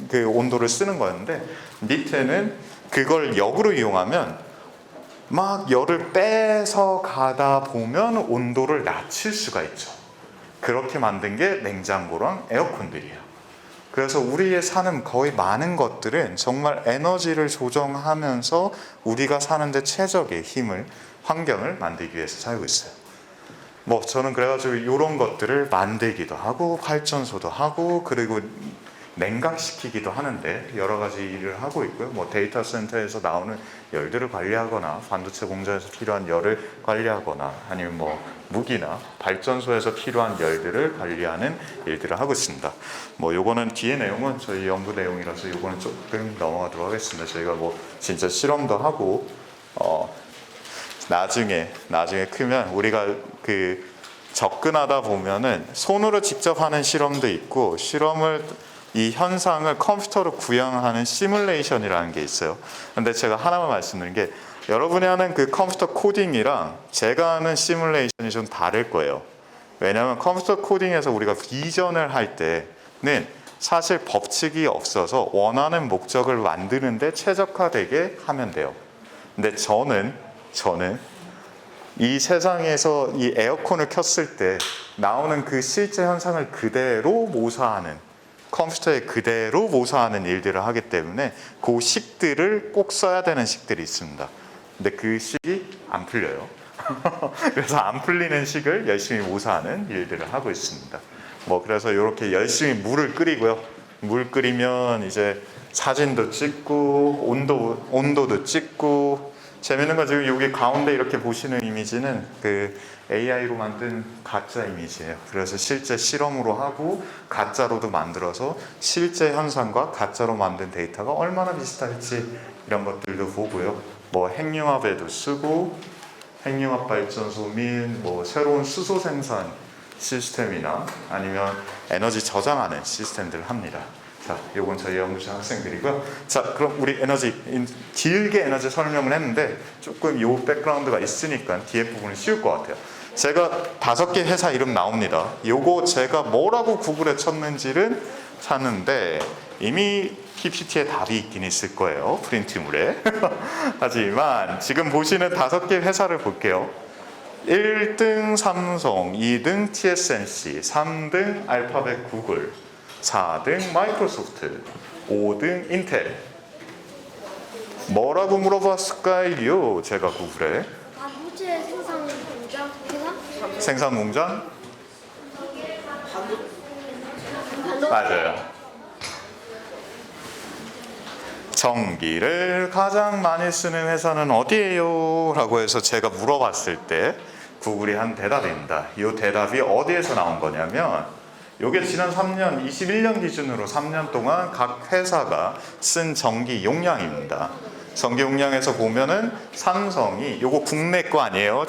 그 온도를 쓰는 거였는데 밑에는 그걸 역으로 이용하면 막 열을 빼서 가다 보면 온도를 낮출 수가 있죠. 그렇게 만든 게 냉장고랑 에어컨들이에요. 그래서 우리의 사는 거의 많은 것들은 정말 에너지를 조정하면서 우리가 사는데 최적의 환경을 만들기 위해서 살고 있어요. 뭐 저는 그래가지고 이런 것들을 만들기도 하고 발전소도 하고 그리고 냉각시키기도 하는데 여러 가지 일을 하고 있고요. 뭐 데이터 센터에서 나오는 열들을 관리하거나 반도체 공장에서 필요한 열을 관리하거나 아니면 뭐 무기나 발전소에서 필요한 열들을 관리하는 일들을 하고 있습니다. 뭐 요거는 뒤에 내용은 저희 연구 내용이라서 요거는 조금 넘어가도록 하겠습니다. 저희가 뭐 진짜 실험도 하고 나중에 크면 우리가 그 접근하다 보면은 손으로 직접 하는 실험도 있고 이 현상을 컴퓨터로 구현하는 시뮬레이션이라는 게 있어요. 근데 제가 하나만 말씀드린 게 여러분이 하는 그 컴퓨터 코딩이랑 제가 하는 시뮬레이션이 좀 다를 거예요. 왜냐하면 컴퓨터 코딩에서 우리가 비전을 할 때는 사실 법칙이 없어서 원하는 목적을 만드는데 최적화되게 하면 돼요. 근데 저는 이 세상에서 이 에어컨을 켰을 때 나오는 그 실제 현상을 그대로 모사하는 컴퓨터에 그대로 모사하는 일들을 하기 때문에 그 식들을 꼭 써야 되는 식들이 있습니다. 근데 그 식이 안 풀려요. 그래서 안 풀리는 식을 열심히 모사하는 일들을 하고 있습니다. 뭐 그래서 이렇게 열심히 물을 끓이고요. 물 끓이면 이제 사진도 찍고 온도도 찍고 재밌는 건 지금 여기 가운데 이렇게 보시는 이미지는 그 AI로 만든 가짜 이미지예요. 그래서 실제 실험으로 하고 가짜로도 만들어서 실제 현상과 가짜로 만든 데이터가 얼마나 비슷할지 이런 것들도 보고요. 뭐 핵융합에도 쓰고 핵융합 발전소 및 뭐 새로운 수소 생산 시스템이나 아니면 에너지 저장하는 시스템들을 합니다. 자, 요건 저희 연구실 학생들이고요. 자, 그럼 우리 길게 에너지 설명을 했는데 조금 요 백그라운드가 있으니까 뒤에 부분은 쉬울 것 같아요. 제가 5개 회사 이름 나옵니다. 요거 제가 뭐라고 구글에 쳤는지를 찾는데 이미 PPT에 답이 있긴 있을 거예요. 프린트물에. 하지만 지금 보시는 5개 회사를 볼게요. 1등 삼성, 2등 TSMC, 3등 알파벳 구글, 4등 마이크로소프트, 5등 인텔. 뭐라고 물어봤을까요? 제가 구글에. 반도체 생산 공장 회사? 생산 공장? 반도체. 맞아요. 전기를 가장 많이 쓰는 회사는 어디예요? 라고 해서 제가 물어봤을 때 구글이 한 대답입니다. 이 대답이 어디에서 나온 거냐면 이게 지난 3년, 21년 기준으로 3년 동안 각 회사가 쓴 전기 용량입니다. 전기 용량에서 보면은 삼성이 요거 국내 거 아니에요.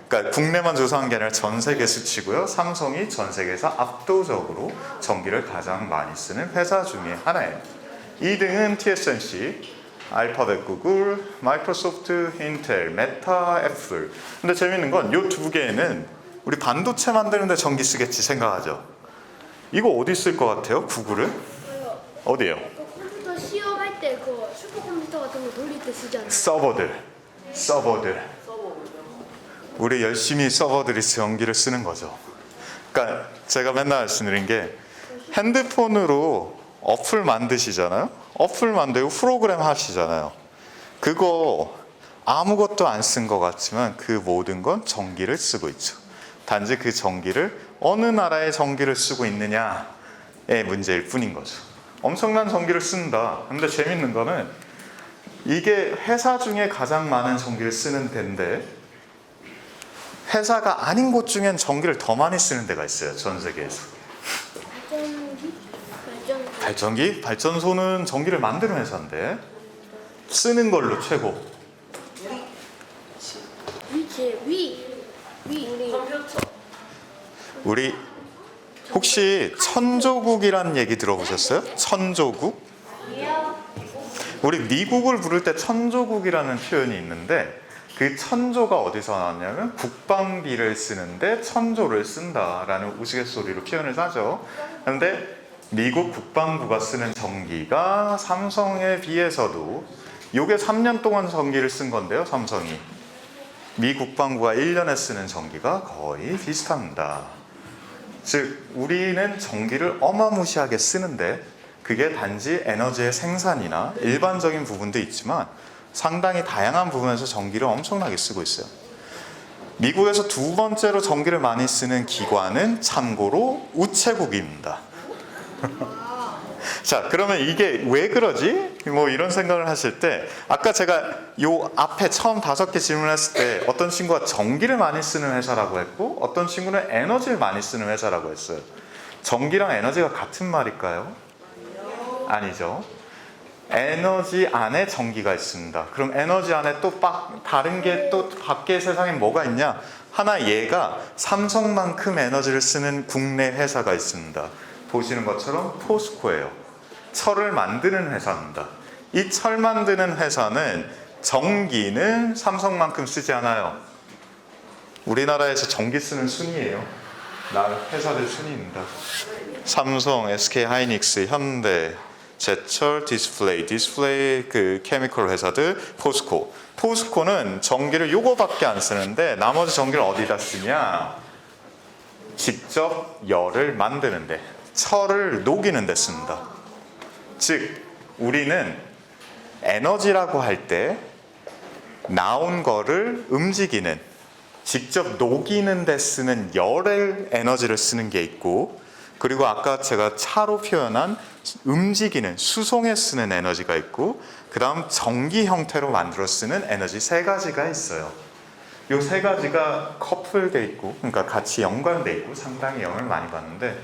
그러니까 국내만 조사한 게 아니라 전 세계 수치고요. 삼성이 전 세계에서 압도적으로 전기를 가장 많이 쓰는 회사 중에 하나예요. 2등은 TSMC, 알파벳 구글, 마이크로소프트, 인텔, 메타, 애플. 근데 재밌는 건 이 2개는 우리 반도체 만드는데 전기 쓰겠지 생각하죠. 이거 어디 쓸 것 같아요? 구글은? 어디예요? 컴퓨터 시험할 때 그 슈퍼컴퓨터 같은 거 돌릴 때 쓰잖아요. 서버들. 우리 열심히 서버들이 전기를 쓰는 거죠. 그러니까 제가 맨날 말씀드린 게 핸드폰으로 어플 만드시잖아요. 어플 만들고 프로그램 하시잖아요. 그거 아무것도 안 쓴 것 같지만 그 모든 건 전기를 쓰고 있죠. 단지 그 전기를 어느 나라의 전기를 쓰고 있느냐의 문제일 뿐인 거죠. 엄청난 전기를 쓴다. 근데 재밌는 거는 이게 회사 중에 가장 많은 전기를 쓰는 데인데 회사가 아닌 곳 중엔 전기를 더 많이 쓰는 데가 있어요. 전 세계에서. 발전기? 발전소는 전기를 만드는 회사인데 쓰는 걸로 최고. 컴퓨터. 우리 혹시 천조국이란 얘기 들어보셨어요? 천조국? 우리 미국을 부를 때 천조국이라는 표현이 있는데 그 천조가 어디서 나왔냐면 국방비를 쓰는데 천조를 쓴다라는 우스갯소리로 표현을 하죠. 그런데 미국 국방부가 쓰는 전기가 삼성에 비해서도 이게 3년 동안 전기를 쓴 건데요. 삼성이 미 국방부가 1년에 쓰는 전기가 거의 비슷합니다. 즉 우리는 전기를 어마무시하게 쓰는데 그게 단지 에너지의 생산이나 일반적인 부분도 있지만 상당히 다양한 부분에서 전기를 엄청나게 쓰고 있어요. 미국에서 2번째로 전기를 많이 쓰는 기관은 참고로 우체국입니다. 자, 그러면 이게 왜 그러지? 뭐 이런 생각을 하실 때 아까 제가 요 앞에 처음 5개 질문했을 때 어떤 친구가 전기를 많이 쓰는 회사라고 했고 어떤 친구는 에너지를 많이 쓰는 회사라고 했어요. 전기랑 에너지가 같은 말일까요? 아니죠. 에너지 안에 전기가 있습니다. 그럼 에너지 안에 또 다른 게 또 밖에 세상에 뭐가 있냐? 하나 얘가 삼성만큼 에너지를 쓰는 국내 회사가 있습니다. 보시는 것처럼 포스코예요. 철을 만드는 회사입니다. 이 철 만드는 회사는 전기는 삼성만큼 쓰지 않아요. 우리나라에서 전기 쓰는 순위예요. 회사들 순위입니다. 삼성, SK 하이닉스, 현대, 제철, 디스플레이 그 케미컬 회사들, 포스코. 포스코는 전기를 요거밖에 안 쓰는데 나머지 전기를 어디다 쓰냐? 직접 열을 만드는데, 철을 녹이는 데 씁니다. 즉 우리는 에너지라고 할 때 나온 거를 움직이는, 직접 녹이는 데 쓰는 열의 에너지를 쓰는 게 있고, 그리고 아까 제가 차로 표현한 움직이는 수송에 쓰는 에너지가 있고, 그 다음 전기 형태로 만들어 쓰는 에너지 세 가지가 있어요. 이 세 가지가 커플돼 있고, 그러니까 같이 연관돼 있고 상당히 영향을 많이 받는데,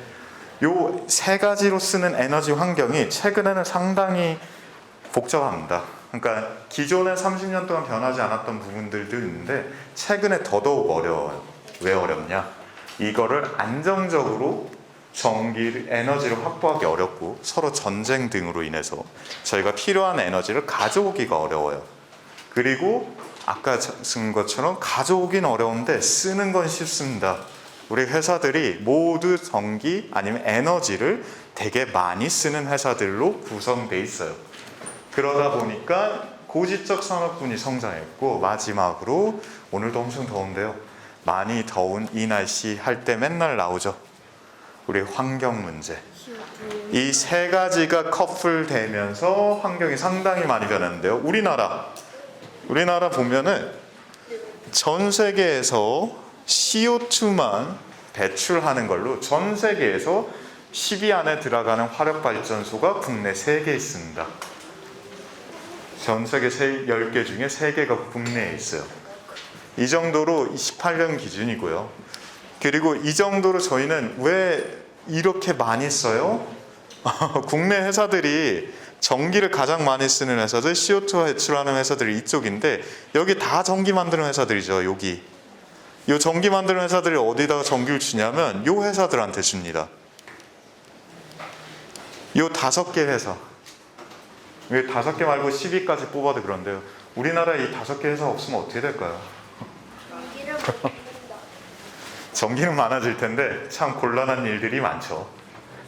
이 세 가지로 쓰는 에너지 환경이 최근에는 상당히 복잡합니다. 그러니까 기존에 30년 동안 변하지 않았던 부분들도 있는데 최근에 더더욱 어려워요. 왜 어렵냐? 이거를 안정적으로 전기 에너지를 확보하기 어렵고, 서로 전쟁 등으로 인해서 저희가 필요한 에너지를 가져오기가 어려워요. 그리고 아까 쓴 것처럼 가져오긴 어려운데 쓰는 건 쉽습니다. 우리 회사들이 모두 전기 아니면 에너지를 되게 많이 쓰는 회사들로 구성되어 있어요. 그러다 보니까 고지적 산업군이 성장했고, 마지막으로 오늘도 엄청 더운데요. 많이 더운 이 날씨 할 때 맨날 나오죠. 우리 환경 문제. 이 세 가지가 커플되면서 환경이 상당히 많이 변했는데요. 우리나라 보면은 전 세계에서 CO2만 배출하는 걸로 전 세계에서 10위 안에 들어가는 화력발전소가 국내 3개 있습니다. 전 세계 10개 중에 3개가 국내에 있어요. 이 정도로 18년 기준이고요. 그리고 이 정도로 저희는 왜 이렇게 많이 써요? 국내 회사들이 전기를 가장 많이 쓰는 회사들, CO2 배출하는 회사들이 이쪽인데, 여기 다 전기 만드는 회사들이죠. 여기 이 전기 만드는 회사들이 어디다가 전기를 주냐면 이 회사들한테 줍니다. 이 5개 회사, 왜 5개 말고 10위까지 뽑아도 그런데요. 우리나라에 이 5개 회사 없으면 어떻게 될까요? 전기를 못 씁니다. 전기는 많아질 텐데 참 곤란한 일들이 많죠.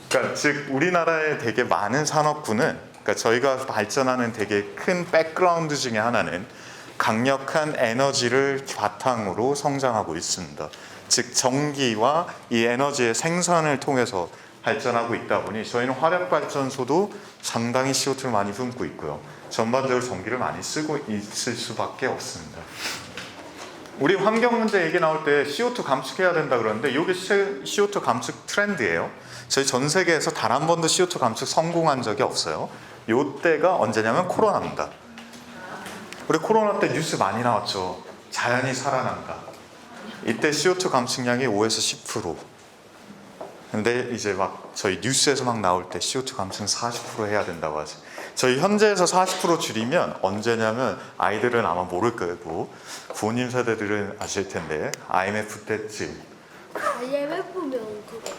그러니까 즉 우리나라의 되게 많은 산업군은, 그러니까 저희가 발전하는 되게 큰 백그라운드 중에 하나는 강력한 에너지를 바탕으로 성장하고 있습니다. 즉 전기와 이 에너지의 생산을 통해서 발전하고 있다 보니 저희는 화력발전소도 상당히 CO2를 많이 뿜고 있고요. 전반적으로 전기를 많이 쓰고 있을 수밖에 없습니다. 우리 환경 문제 얘기 나올 때 CO2 감축해야 된다 그러는데, 이게 CO2 감축 트렌드예요. 저희 전 세계에서 단 한 번도 CO2 감축 성공한 적이 없어요. 이때가 언제냐면 코로나입니다. 우리 코로나 때 뉴스 많이 나왔죠. 자연이 살아난다. 이때 CO2 감축량이 5에서 10%. 근데 이제 막 저희 뉴스에서 막 나올 때 CO2 감축 40% 해야 된다고 하죠. 저희 현재에서 40% 줄이면 언제냐면, 아이들은 아마 모를 거고 부모님 세대들은 아실 텐데, IMF 때쯤 IMF면 그거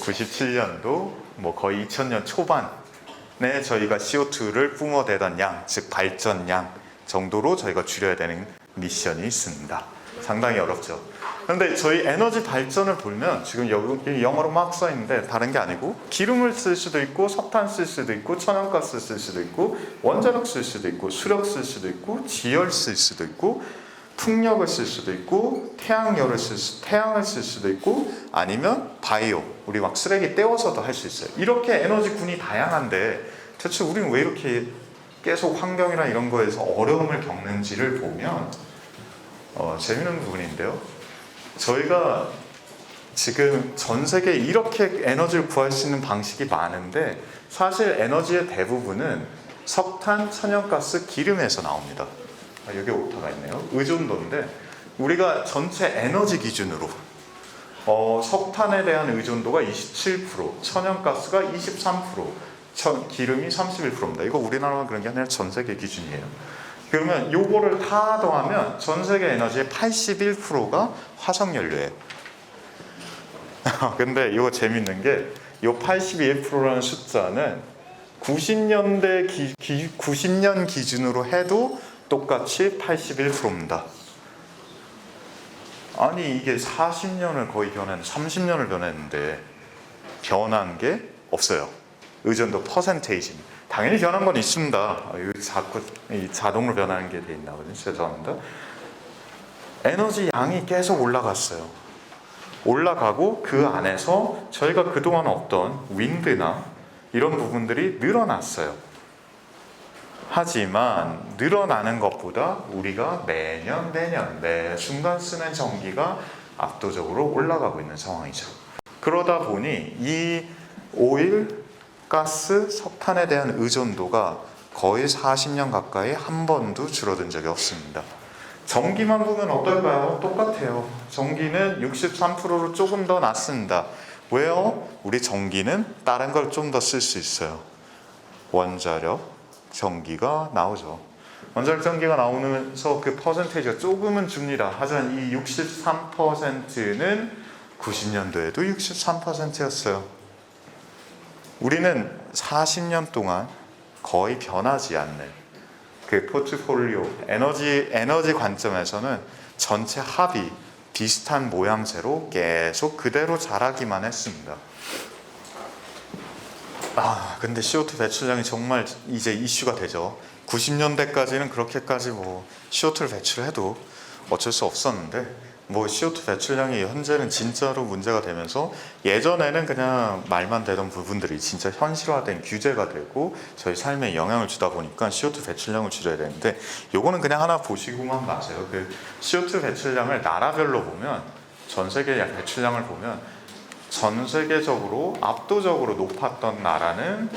97년도 뭐 거의 2000년 초반에 저희가 CO2를 뿜어대던 양, 즉 발전량 정도로 저희가 줄여야 되는 미션이 있습니다. 상당히 어렵죠. 그런데 저희 에너지 발전을 보면 지금 여기 영어로 막 써 있는데 다른 게 아니고, 기름을 쓸 수도 있고 석탄 쓸 수도 있고 천연가스 쓸 수도 있고 원자력 쓸 수도 있고 수력 쓸 수도 있고 지열 쓸 수도 있고 풍력을 쓸 수도 있고 태양을 쓸 수도 있고, 아니면 바이오, 우리 막 쓰레기 떼어서도 할 수 있어요. 이렇게 에너지군이 다양한데 대체 우리는 왜 이렇게 계속 환경이나 이런 거에서 어려움을 겪는지를 보면 재밌는 부분인데요. 저희가 지금 전 세계에 이렇게 에너지를 구할 수 있는 방식이 많은데, 사실 에너지의 대부분은 석탄, 천연가스, 기름에서 나옵니다. 여기 오타가 있네요. 의존도인데, 우리가 전체 에너지 기준으로 석탄에 대한 의존도가 27%, 천연가스가 23%, 기름이 31%입니다. 이거 우리나라만 그런 게 아니라 전 세계 기준이에요. 그러면 요거를 다 더하면 전 세계 에너지의 81%가 화석연료예요. 근데 이거 재밌는 게, 이 81%라는 숫자는 90년 기준으로 해도 똑같이 81%입니다. 아니 이게 40년을 거의 30년을 변했는데 변한 게 없어요. 의존도 퍼센테이지. 당연히 변한 건 있습니다. 여기 자꾸 자동으로 변하는 게 돼 있나 보죠. 죄송합니다. 에너지 양이 계속 올라갔어요. 올라가고 그 안에서 저희가 그동안 없던 윈드나 이런 부분들이 늘어났어요. 하지만 늘어나는 것보다 우리가 매년 매 순간 쓰는 전기가 압도적으로 올라가고 있는 상황이죠. 그러다 보니 이 오일, 가스, 석탄에 대한 의존도가 거의 40년 가까이 한 번도 줄어든 적이 없습니다. 전기만 보면 어떨까요? 똑같아요. 전기는 63%로 조금 더 낮습니다. 왜요? 우리 전기는 다른 걸 좀 더 쓸 수 있어요. 원자력 전기가 나오죠. 원자력 전기가 나오면서 그 퍼센테이지가 조금은 줍니다. 하지만 이 63%는 90년도에도 63%였어요. 우리는 40년 동안 거의 변하지 않는 그 포트폴리오 에너지 관점에서는 전체 합이 비슷한 모양새로 계속 그대로 자라기만 했습니다. 근데 CO2 배출량이 정말 이제 이슈가 되죠. 90년대까지는 그렇게까지 CO2를 배출해도 어쩔 수 없었는데 CO2 배출량이 현재는 진짜로 문제가 되면서 예전에는 그냥 말만 되던 부분들이 진짜 현실화된 규제가 되고 저희 삶에 영향을 주다 보니까 CO2 배출량을 줄여야 되는데 요거는 그냥 하나 보시고만 마세요. 그 CO2 배출량을 나라별로 보면 전 세계 배출량을 보면 전 세계적으로 압도적으로 높았던 나라는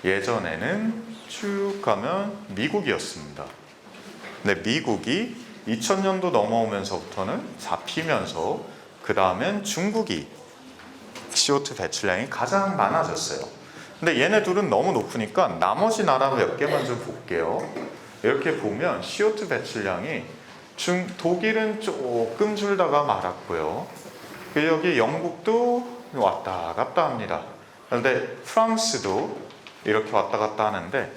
예전에는 쭉 가면 미국이었습니다. 근데 미국이 2000년도 넘어오면서부터는 잡히면서 그 다음엔 중국이 CO2 배출량이 가장 많아졌어요. 근데 얘네 둘은 너무 높으니까 나머지 나라 몇 개만 좀 볼게요. 이렇게 보면 CO2 배출량이 독일은 조금 줄다가 말았고요. 여기 영국도 왔다 갔다 합니다. 그런데 프랑스도 이렇게 왔다 갔다 하는데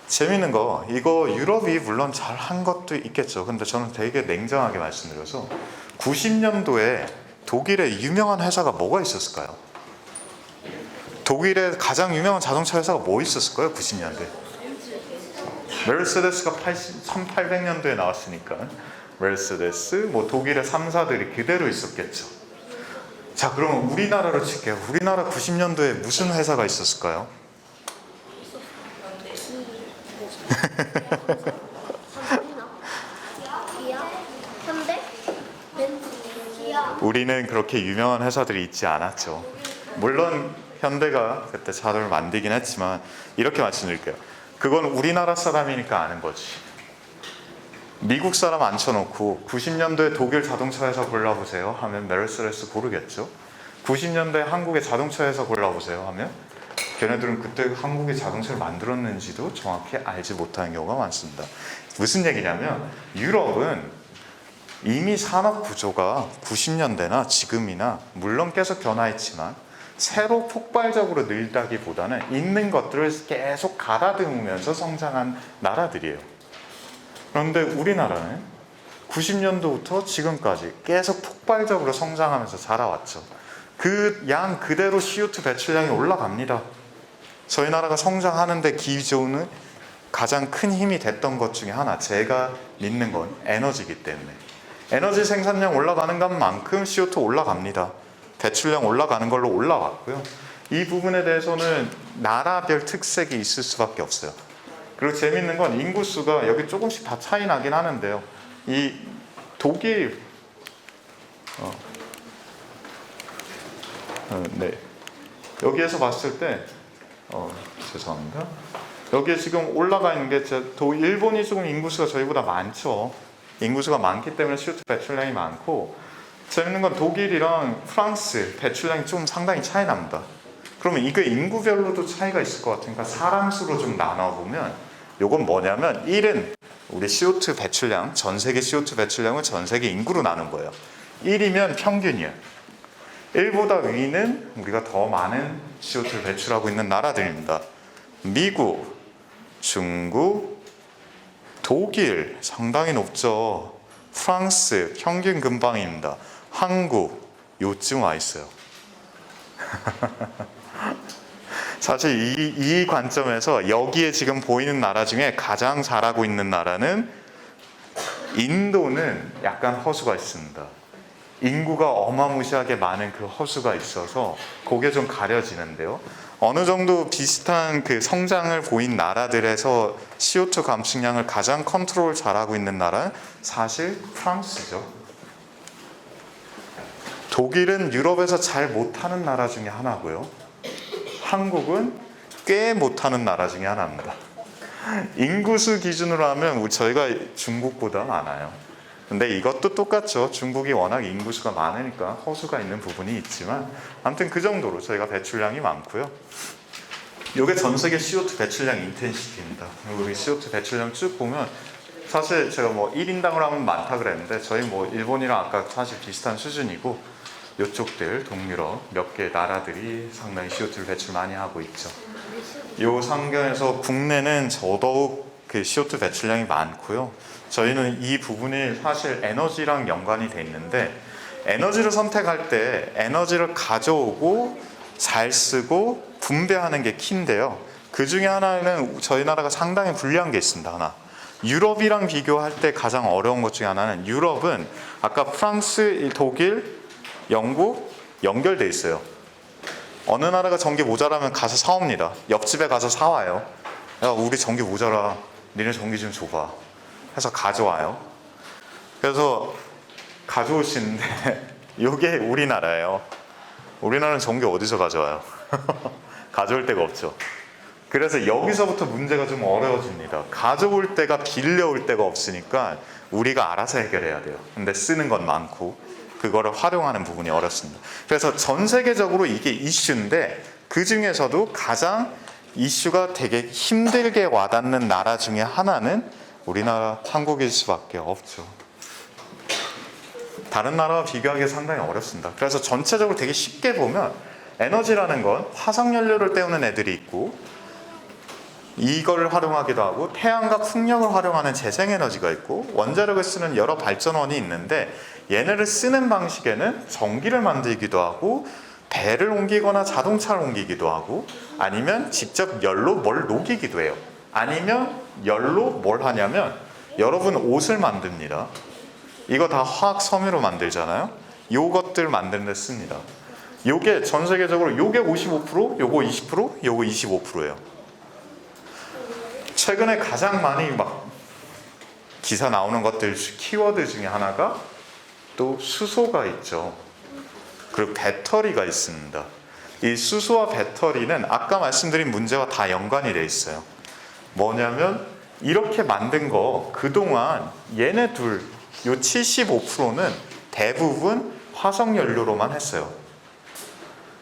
재밌는 거 이거 유럽이 물론 잘한 것도 있겠죠. 근데 저는 되게 냉정하게 말씀드려서 90년도에 독일의 유명한 회사가 뭐가 있었을까요? 독일의 가장 유명한 자동차 회사가 뭐 있었을까요? 90년대 메르세데스가 1800년도에 나왔으니까 메르세데스 독일의 3사들이 그대로 있었겠죠. 자, 그럼 우리나라로 칠게요. 우리나라 90년도에 무슨 회사가 있었을까요? 우리는 그렇게 유명한 회사들이 있지 않았죠. 물론 현대가 그때 차를 만들긴 했지만 이렇게 말씀드릴게요. 그건 우리나라 사람이니까 아는 거지. 미국 사람 앉혀놓고 90년도에 독일 자동차 회사 골라보세요 하면 메르세데스 고르겠죠. 90년대 한국의 자동차 회사 골라보세요 하면 걔네들은 그때 한국의 자동차를 만들었는지도 정확히 알지 못하는 경우가 많습니다. 무슨 얘기냐면 유럽은 이미 산업 구조가 90년대나 지금이나 물론 계속 변화했지만 새로 폭발적으로 늘다기보다는 있는 것들을 계속 가다듬으면서 성장한 나라들이에요. 그런데 우리나라는 90년도부터 지금까지 계속 폭발적으로 성장하면서 자라왔죠. 그 양 그대로 CO2 배출량이 올라갑니다. 저희 나라가 성장하는데 기존은 가장 큰 힘이 됐던 것 중에 하나, 제가 믿는 건 에너지이기 때문에 에너지 생산량 올라가는 것만큼 CO2 올라갑니다. 배출량 올라가는 걸로 올라왔고요. 이 부분에 대해서는 나라별 특색이 있을 수밖에 없어요. 그리고 재밌는 건 인구수가 여기 조금씩 다 차이 나긴 하는데요. 이 독일 네, 여기에서 봤을 때 죄송합니다. 여기에 지금 올라가 있는 게 일본이 조금 인구수가 저희보다 많죠. 인구수가 많기 때문에 CO2 배출량이 많고, 재밌는 건 독일이랑 프랑스 배출량이 좀 상당히 차이 납니다. 그러면 이게 인구별로도 차이가 있을 것 같으니까 사람 수로 좀 나눠보면 이건 뭐냐면 1은 우리 CO2 배출량, 전 세계 CO2 배출량을 전 세계 인구로 나눈 거예요. 1이면 평균이에요. 1보다 위는 우리가 더 많은 CO2를 배출하고 있는 나라들입니다. 미국, 중국, 독일 상당히 높죠. 프랑스 평균 근방입니다. 한국 요쯤 와 있어요. 사실 이 관점에서 여기에 지금 보이는 나라 중에 가장 잘하고 있는 나라는 인도는 약간 허수가 있습니다. 인구가 어마무시하게 많은 그 허수가 있어서 그게 좀 가려지는데요. 어느 정도 비슷한 그 성장을 보인 나라들에서 CO2 감축량을 가장 컨트롤 잘하고 있는 나라는 사실 프랑스죠. 독일은 유럽에서 잘 못하는 나라 중에 하나고요. 한국은 꽤 못하는 나라 중에 하나입니다. 인구수 기준으로 하면 저희가 중국보다 많아요. 근데 이것도 똑같죠. 중국이 워낙 인구수가 많으니까 허수가 있는 부분이 있지만 아무튼 그 정도로 저희가 배출량이 많고요. 이게 전 세계 CO2 배출량 인텐시티입니다. 우리 CO2 배출량 쭉 보면 사실 제가 뭐 1인당으로 하면 많다 그랬는데 저희 뭐 일본이랑 아까 사실 비슷한 수준이고 이쪽들 동유럽 몇 개 나라들이 상당히 CO2를 배출 많이 하고 있죠. 이 상경에서 국내는 더더욱 그 CO2 배출량이 많고요. 저희는 이 부분이 사실 에너지랑 연관이 돼 있는데 에너지를 선택할 때 에너지를 가져오고 잘 쓰고 분배하는 게 키인데요. 그 중에 하나는 저희 나라가 상당히 불리한 게 있습니다. 하나. 유럽이랑 비교할 때 가장 어려운 것 중에 하나는 유럽은 아까 프랑스, 독일, 영국 연결돼 있어요. 어느 나라가 전기 모자라면 가서 사옵니다. 옆집에 가서 사와요. 야, 우리 전기 모자라. 니네 전기 좀 줘봐. 해서 가져와요. 그래서 가져오시는데 이게 우리나라예요. 우리나라는 전기 어디서 가져와요? 가져올 데가 없죠. 그래서 여기서부터 문제가 좀 어려워집니다. 가져올 때가 빌려올 데가 없으니까 우리가 알아서 해결해야 돼요. 근데 쓰는 건 많고 그거를 활용하는 부분이 어렵습니다. 그래서 전 세계적으로 이게 이슈인데 그 중에서도 가장 이슈가 되게 힘들게 와닿는 나라 중에 하나는 우리나라 한국일 수밖에 없죠. 다른 나라와 비교하기 상당히 어렵습니다. 그래서 전체적으로 되게 쉽게 보면 에너지라는 건 화석연료를 때우는 애들이 있고 이걸 활용하기도 하고 태양과 풍력을 활용하는 재생에너지가 있고 원자력을 쓰는 여러 발전원이 있는데 얘네를 쓰는 방식에는 전기를 만들기도 하고 배를 옮기거나 자동차를 옮기기도 하고 아니면 직접 열로 뭘 녹이기도 해요. 아니면 열로 뭘 하냐면 여러분 옷을 만듭니다. 이거 다 화학 섬유로 만들잖아요. 요것들 만드는 데 씁니다. 요게 전 세계적으로 요게 55%, 요거 20%, 요거 25%예요. 최근에 가장 많이 막 기사 나오는 것들 키워드 중에 하나가 또 수소가 있죠. 그리고 배터리가 있습니다. 이 수소와 배터리는 아까 말씀드린 문제와 다 연관이 돼 있어요. 뭐냐면 이렇게 만든 거 그동안 얘네 둘, 요 75%는 대부분 화석연료로만 했어요.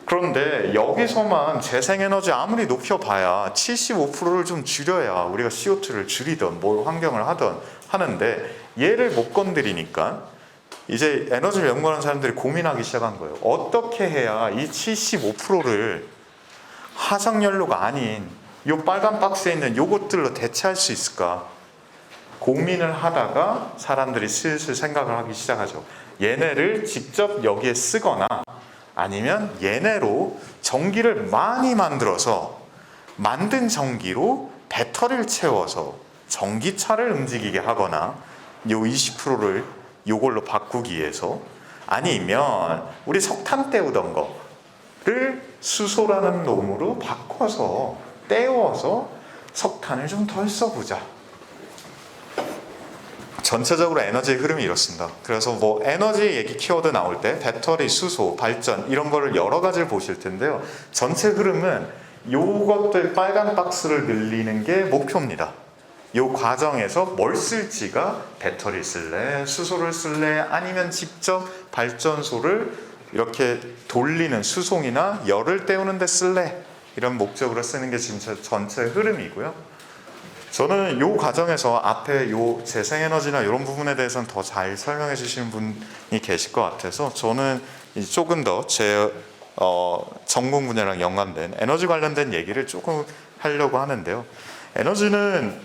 그런데 여기서만 재생에너지 아무리 높여봐야 75%를 좀 줄여야 우리가 CO2를 줄이던 뭘 환경을 하던 하는데 얘를 못 건드리니까 이제 에너지를 연구하는 사람들이 고민하기 시작한 거예요. 어떻게 해야 이 75%를 화석연료가 아닌 이 빨간 박스에 있는 요것들로 대체할 수 있을까? 고민을 하다가 사람들이 슬슬 생각을 하기 시작하죠. 얘네를 직접 여기에 쓰거나 아니면 얘네로 전기를 많이 만들어서 만든 전기로 배터리를 채워서 전기차를 움직이게 하거나 요 20%를 요걸로 바꾸기 위해서 아니면 우리 석탄 때우던 거를 수소라는 놈으로 바꿔서 때워서 석탄을 좀 덜 써보자. 전체적으로 에너지의 흐름이 이렇습니다. 그래서 뭐 에너지 얘기 키워드 나올 때 배터리, 수소, 발전 이런 거를 여러 가지를 보실 텐데요. 전체 흐름은 요것들 빨간 박스를 늘리는 게 목표입니다. 요 과정에서 뭘 쓸지가 배터리 쓸래, 수소를 쓸래, 아니면 직접 발전소를 이렇게 돌리는 수송이나 열을 때우는 데 쓸래 이런 목적으로 쓰는 게 진짜 전체 흐름이고요. 저는 요 과정에서 앞에 요 재생에너지나 이런 부분에 대해서는 더 잘 설명해 주시는 분이 계실 것 같아서 저는 조금 더 제 전공 분야랑 연관된 에너지 관련된 얘기를 조금 하려고 하는데요. 에너지는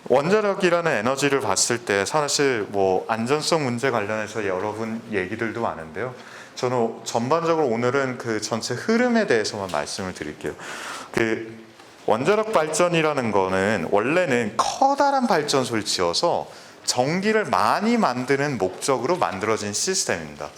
원자력이라는 에너지를 봤을 때 사실 뭐 안전성 문제 관련해서 여러분 얘기들도 많은데요. 저는 전반적으로 오늘은 그 전체 흐름에 대해서만 말씀을 드릴게요. 그 원자력 발전이라는 거는 원래는 커다란 발전소를 지어서 전기를 많이 만드는 목적으로 만들어진 시스템입니다.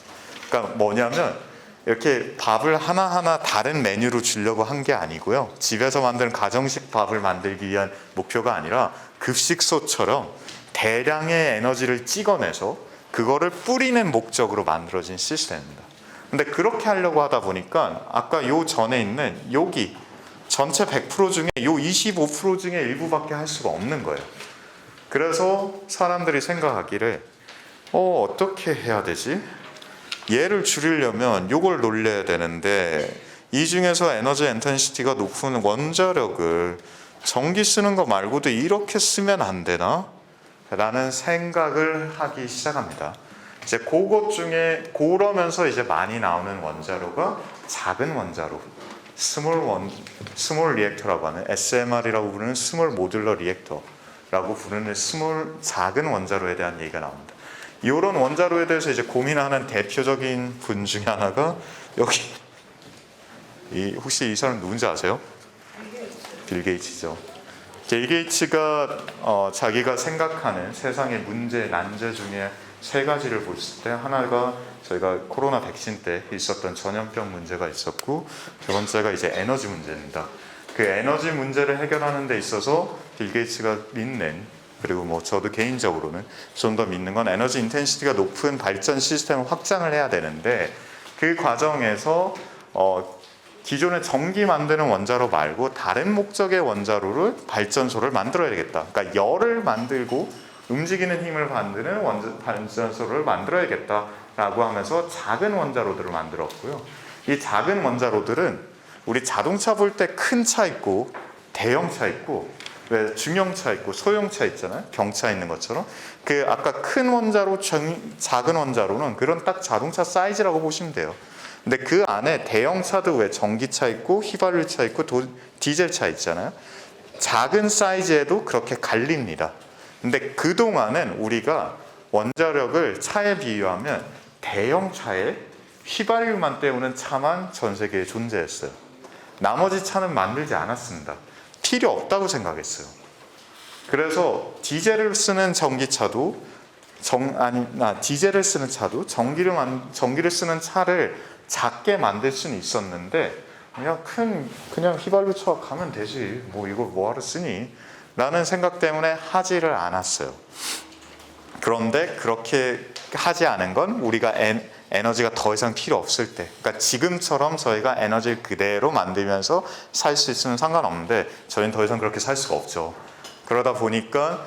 그러니까 뭐냐면 이렇게 밥을 하나하나 다른 메뉴로 주려고 한 게 아니고요. 집에서 만드는 가정식 밥을 만들기 위한 목표가 아니라 급식소처럼 대량의 에너지를 찍어내서 그거를 뿌리는 목적으로 만들어진 시스템입니다. 근데 그렇게 하려고 하다 보니까 아까 요 전에 있는 여기 전체 100% 중에 요 25% 중에 일부밖에 할 수가 없는 거예요. 그래서 사람들이 생각하기를 어떻게 해야 되지? 얘를 줄이려면 요걸 놀려야 되는데 이 중에서 에너지 인텐시티가 높은 원자력을 전기 쓰는 거 말고도 이렇게 쓰면 안 되나? 라는 생각을 하기 시작합니다. 이제 그것 중에 그러면서 이제 많이 나오는 원자로가 작은 원자로, 스몰 리액터라고 하는 SMR이라고 부르는 스몰 모듈러 리액터라고 부르는 작은 원자로에 대한 얘기가 나옵니다. 이런 원자로에 대해서 이제 고민하는 대표적인 분 중에 하나가 여기 혹시 이 사람 누군지 아세요? 빌 게이츠죠. 빌 게이츠가 자기가 생각하는 세상의 문제, 난제 중에 세 가지를 봤을 때 하나가 저희가 코로나 백신 때 있었던 전염병 문제가 있었고 두 번째가 이제 에너지 문제입니다. 그 에너지 문제를 해결하는 데 있어서 빌 게이츠가 믿는, 그리고 뭐 저도 개인적으로는 좀 더 믿는 건 에너지 인텐시티가 높은 발전 시스템을 확장을 해야 되는데 그 과정에서 기존의 전기 만드는 원자로 말고 다른 목적의 원자로를 발전소를 만들어야 되겠다. 그러니까 열을 만들고 움직이는 힘을 만드는 발전소를 만들어야겠다라고 하면서 작은 원자로들을 만들었고요. 이 작은 원자로들은 우리 자동차 볼 때 큰 차 있고 대형 차 있고 왜 중형차 있고 소형차 있잖아요. 경차 있는 것처럼. 그 아까 큰 원자로, 작은 원자로는 그런 딱 자동차 사이즈라고 보시면 돼요. 근데 그 안에 대형차도 왜 전기차 있고 휘발유차 있고 디젤차 있잖아요. 작은 사이즈에도 그렇게 갈립니다. 근데 그동안은 우리가 원자력을 차에 비유하면 대형차에 휘발유만 때우는 차만 전 세계에 존재했어요. 나머지 차는 만들지 않았습니다. 필요 없다고 생각했어요. 그래서 디젤을 쓰는 전기차도 디젤을 쓰는 차도 전기를 쓰는 차를 작게 만들 수는 있었는데 그냥 휘발유차 가면 되지. 뭐 이걸 뭐하러 쓰니? 라는 생각 때문에 하지를 않았어요. 그런데 그렇게 하지 않은 건 우리가 에너지가 더 이상 필요 없을 때, 그러니까 지금처럼 저희가 에너지를 그대로 만들면서 살 수 있으면 상관없는데 저희는 더 이상 그렇게 살 수가 없죠. 그러다 보니까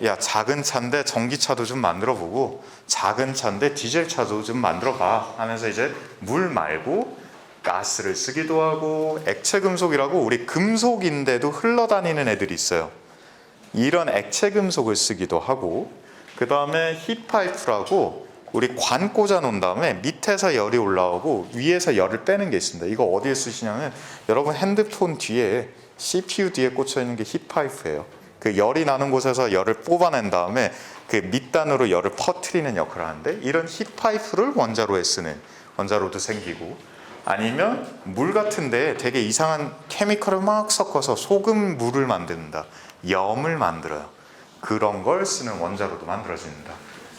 야 작은 차인데 전기차도 좀 만들어보고 작은 차인데 디젤차도 좀 만들어봐 하면서 이제 물 말고 가스를 쓰기도 하고 액체 금속이라고 우리 금속인데도 흘러다니는 애들이 있어요. 이런 액체 금속을 쓰기도 하고 그 다음에 힙파이프라고 우리 관 꽂아 놓은 다음에 밑에서 열이 올라오고 위에서 열을 빼는 게 있습니다. 이거 어디에 쓰시냐면 여러분 핸드폰 뒤에 CPU 뒤에 꽂혀 있는 게 힙파이프예요. 그 열이 나는 곳에서 열을 뽑아낸 다음에 그 밑단으로 열을 퍼뜨리는 역할을 하는데 이런 힙파이프를 원자로에 쓰는 원자로도 생기고 아니면 물 같은 데 되게 이상한 케미컬을 막 섞어서 소금 물을 만든다. 염을 만들어요. 그런 걸 쓰는 원자로도 만들어집니다.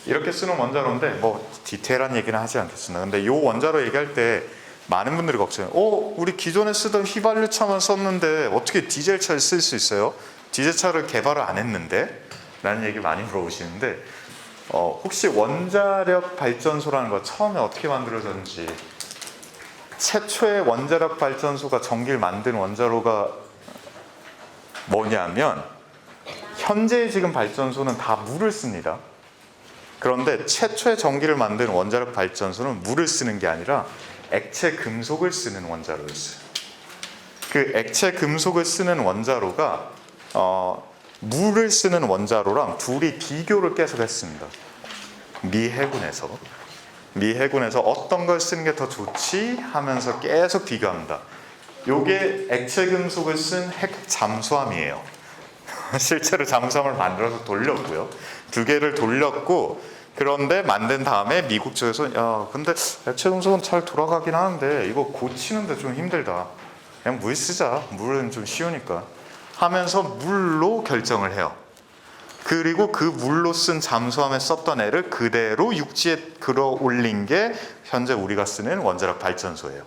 이렇게 쓰는 원자로인데 뭐 디테일한 얘기는 하지 않겠습니다. 근데 이 원자로 얘기할 때 많은 분들이 걱정해요. 우리 기존에 쓰던 휘발유차만 썼는데 어떻게 디젤차를 쓸 수 있어요? 디젤차를 개발을 안 했는데? 라는 얘기 많이 물어보시는데 혹시 원자력 발전소라는 거 처음에 어떻게 만들어졌는지, 최초의 원자력 발전소가 전기를 만든 원자로가 뭐냐면 현재 지금 발전소는 다 물을 씁니다. 그런데 최초의 전기를 만든 원자력 발전소는 물을 쓰는 게 아니라 액체 금속을 쓰는 원자로였어요. 그 액체 금속을 쓰는 원자로가 물을 쓰는 원자로랑 둘이 비교를 계속 했습니다. 미 해군에서 어떤 걸 쓰는 게 더 좋지 하면서 계속 비교합니다. 요게 액체 금속을 쓴 핵 잠수함이에요. 실제로 잠수함을 만들어서 돌렸고요. 2개를 돌렸고, 그런데 만든 다음에 미국 쪽에서 야 근데 액체 금속은 잘 돌아가긴 하는데 이거 고치는데 좀 힘들다. 그냥 물 쓰자. 물은 좀 쉬우니까. 하면서 물로 결정을 해요. 그리고 그 물로 쓴 잠수함에 썼던 애를 그대로 육지에 끌어올린 게 현재 우리가 쓰는 원자력 발전소예요.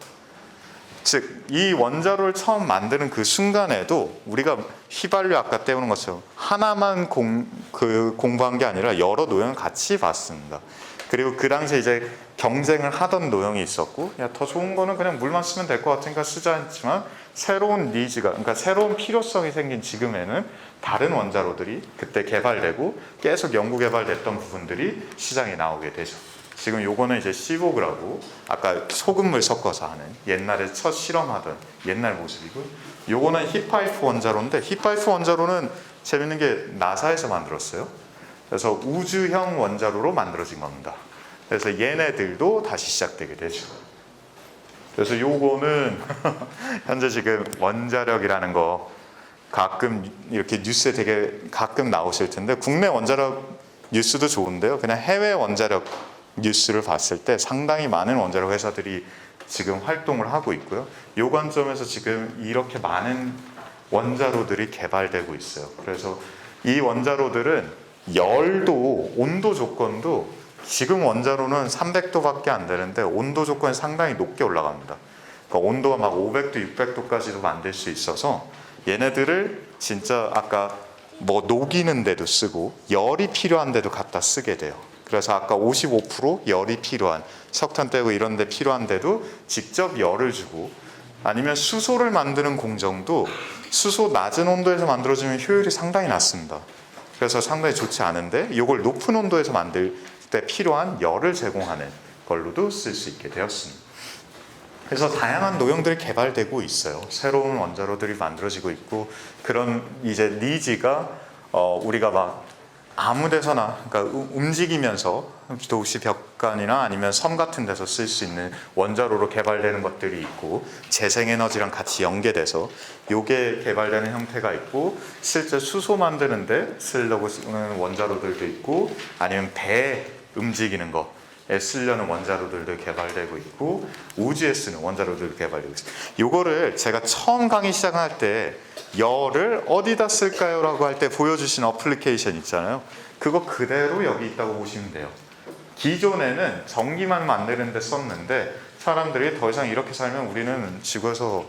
즉, 이 원자로를 처음 만드는 그 순간에도 우리가 휘발유 아까 때우는 것처럼 하나만 공부한 게 아니라 여러 노형을 같이 봤습니다. 그리고 그 당시에 이제 경쟁을 하던 노형이 있었고, 야, 더 좋은 거는 그냥 물만 쓰면 될 것 같으니까 쓰자 했지만, 새로운 니즈가, 그러니까 새로운 필요성이 생긴 지금에는 다른 원자로들이 그때 개발되고 계속 연구 개발됐던 부분들이 시장에 나오게 되죠. 지금 요거는 이제 시보그라고 아까 소금물 섞어서 하는 옛날에 첫 실험하던 옛날 모습이고, 요거는 힙파이프 원자로인데, 힙파이프 원자로는 재밌는 게 나사에서 만들었어요. 그래서 우주형 원자로로 만들어진 겁니다. 그래서 얘네들도 다시 시작되게 되죠. 그래서 요거는 현재 지금 원자력이라는 거 가끔 이렇게 뉴스에 되게 가끔 나오실 텐데, 국내 원자력 뉴스도 좋은데요, 그냥 해외 원자력 뉴스를 봤을 때 상당히 많은 원자력 회사들이 지금 활동을 하고 있고요. 요 관점에서 지금 이렇게 많은 원자로들이 개발되고 있어요. 그래서 이 원자로들은 열도, 온도 조건도 지금 원자로는 300도밖에 안 되는데 온도 조건이 상당히 높게 올라갑니다. 그러니까 온도가 막 500도, 600도까지도 만들 수 있어서 얘네들을 진짜 아까 뭐 녹이는 데도 쓰고 열이 필요한 데도 갖다 쓰게 돼요. 그래서 아까 55% 열이 필요한, 석탄 떼고 이런 데 필요한 데도 직접 열을 주고, 아니면 수소를 만드는 공정도 수소 낮은 온도에서 만들어지면 효율이 상당히 낮습니다. 그래서 상당히 좋지 않은데 이걸 높은 온도에서 만들 때 필요한 열을 제공하는 걸로도 쓸 수 있게 되었습니다. 그래서 다양한 노형들이 개발되고 있어요. 새로운 원자로들이 만들어지고 있고, 그런 이제 니즈가 우리가 막 아무 데서나, 그러니까 움직이면서 도시 벽간이나 아니면 섬 같은 데서 쓸 수 있는 원자로로 개발되는 것들이 있고, 재생에너지랑 같이 연계돼서 요게 개발되는 형태가 있고, 실제 수소 만드는데 쓰려고 쓰는 원자로들도 있고, 아니면 배 움직이는 거에 쓰려는 원자로들도 개발되고 있고, 우주에 쓰는 원자로들도 개발되고 있어요. 요거를 제가 처음 강의 시작할 때 열을 어디다 쓸까요? 라고 할 때 보여주신 어플리케이션 있잖아요. 그거 그대로 여기 있다고 보시면 돼요. 기존에는 전기만 만드는 데 썼는데 사람들이 더 이상 이렇게 살면 우리는 지구에서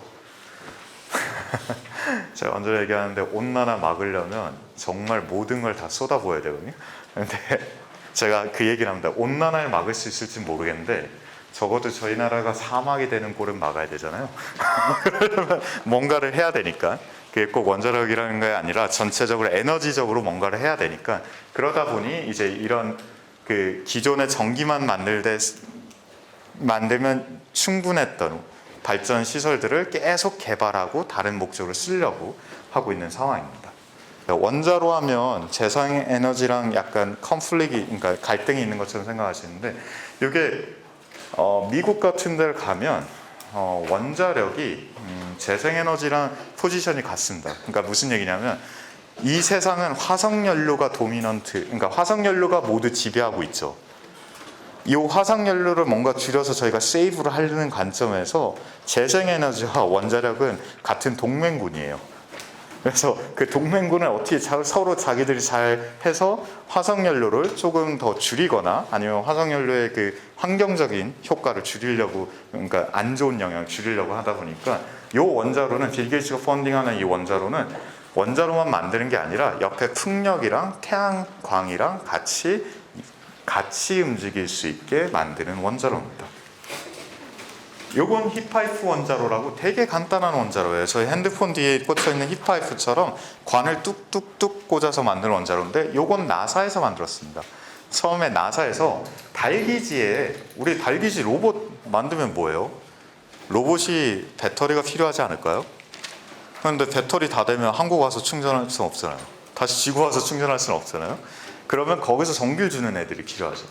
제가 먼저 얘기하는데 온난화 막으려면 정말 모든 걸 다 쏟아부어야 되거든요. 근데 제가 그 얘기를 합니다. 온난화를 막을 수 있을지 모르겠는데 적어도 저희 나라가 사막이 되는 꼴은 막아야 되잖아요. 그러려면 뭔가를 해야 되니까. 그게 꼭 원자력이라는 게 아니라 전체적으로 에너지적으로 뭔가를 해야 되니까, 그러다 보니 이제 이런 그 기존의 전기만 만들면 충분했던 발전 시설들을 계속 개발하고 다른 목적으로 쓰려고 하고 있는 상황입니다. 원자로 하면 재생에너지랑 약간 컨플릭이, 그러니까 갈등이 있는 것처럼 생각하시는데, 이게 미국 같은 데를 가면 원자력이 재생에너지랑 포지션이 같습니다. 그러니까 무슨 얘기냐면, 이 세상은 화석연료가 도미넌트, 그러니까 화석연료가 모두 지배하고 있죠. 이 화석연료를 뭔가 줄여서 저희가 세이브를 하려는 관점에서 재생에너지와 원자력은 같은 동맹군이에요. 그래서 그 동맹군을 어떻게 서로 자기들이 잘 해서 화석연료를 조금 더 줄이거나, 아니면 화석연료의 그 환경적인 효과를 줄이려고, 그러니까 안 좋은 영향을 줄이려고 하다 보니까, 이 원자로는 빌 게이츠가 펀딩하는 이 원자로는 원자로만 만드는 게 아니라 옆에 풍력이랑 태양광이랑 같이 움직일 수 있게 만드는 원자로입니다. 요건 힙파이프 원자로라고 되게 간단한 원자로예요. 저희 핸드폰 뒤에 꽂혀있는 힙파이프처럼 관을 뚝뚝뚝 꽂아서 만든 원자로인데, 요건 나사에서 만들었습니다. 처음에 나사에서 달기지에, 우리 달기지 로봇 만들면 뭐예요? 로봇이 배터리가 필요하지 않을까요? 그런데 배터리 다 되면 한국 와서 충전할 수는 없잖아요. 다시 지구 와서 충전할 수는 없잖아요. 그러면 거기서 전기를 주는 애들이 필요하죠.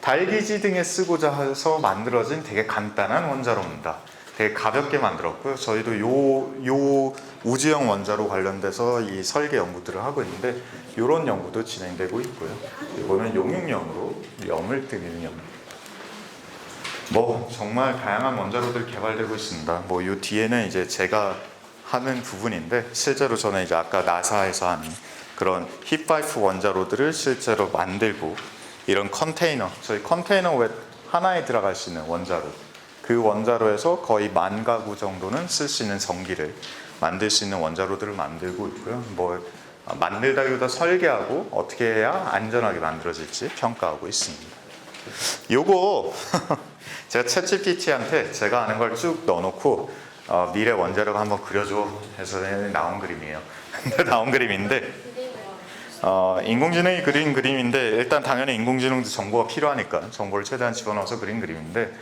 달기지 등에 쓰고자 해서 만들어진 되게 간단한 원자로입니다. 되게 가볍게 만들었고요. 저희도 요 우주형 원자로 관련돼서 이 설계 연구들을 하고 있는데, 이런 연구도 진행되고 있고요. 이거는 용융형으로 염을 뜨는 염. 뭐 정말 다양한 원자로들이 개발되고 있습니다. 뭐 요 뒤에는 이제 제가 하는 부분인데, 실제로 저는 이제 아까 나사에서 하는 그런 힙파이프 원자로들을 실제로 만들고, 이런 컨테이너, 저희 컨테이너 왜 하나에 들어갈 수 있는 원자로, 그 원자로에서 거의 10,000가구 정도는 쓸 수 있는 전기를 만들 수 있는 원자로들을 만들고 있고요. 뭐 만들다기보다 설계하고 어떻게 해야 안전하게 만들어질지 평가하고 있습니다. 요거 제가 챗GPT한테 제가 아는 걸 쭉 넣어놓고 미래 원자력 한번 그려줘 해서 나온 그림이에요. 근데 나온 그림인데 인공지능이 그린 그림인데 일단 당연히 인공지능도 정보가 필요하니까 정보를 최대한 집어넣어서 그린 그림인데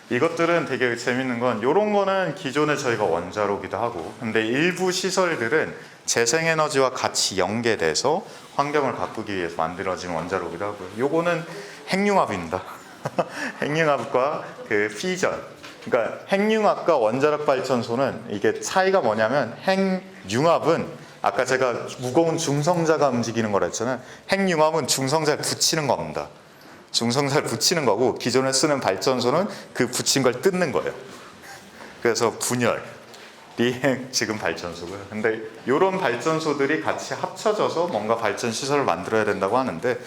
이것들은 되게 재밌는 건 이런 거는 기존에 저희가 원자로기도 하고 근데 일부 시설들은 재생에너지와 같이 연계돼서 환경을 바꾸기 위해서 만들어진 원자로기도 하고요. 요거는 핵융합입니다. 핵융합과 그 피전. 그러니까 핵융합과 원자력 발전소는 이게 차이가 뭐냐면 핵융합은 아까 제가 무거운 중성자가 움직이는 거라 했잖아요. 핵융합은 중성자를 붙이는 겁니다. 중성자를 붙이는 거고 기존에 쓰는 발전소는 그 붙인 걸 뜯는 거예요. 그래서 분열이 지금 발전소고요. 근데 이런 발전소들이 같이 합쳐져서 뭔가 발전 시설을 만들어야 된다고 하는데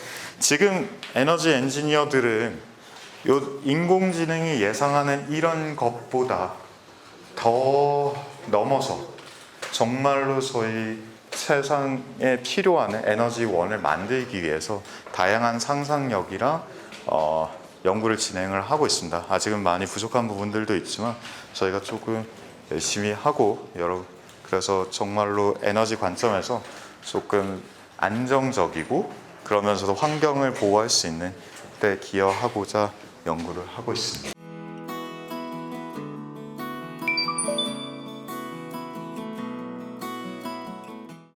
지금 에너지 엔지니어들은 요 인공지능이 예상하는 이런 것보다 더 넘어서 정말로 저희 세상에 필요한 에너지원을 만들기 위해서 다양한 상상력이랑 연구를 진행을 하고 있습니다. 아직은 많이 부족한 부분들도 있지만 저희가 조금 열심히 하고 그래서 정말로 에너지 관점에서 조금 안정적이고 그러면서도 환경을 보호할 수 있는 데 기여하고자 연구를 하고 있습니다.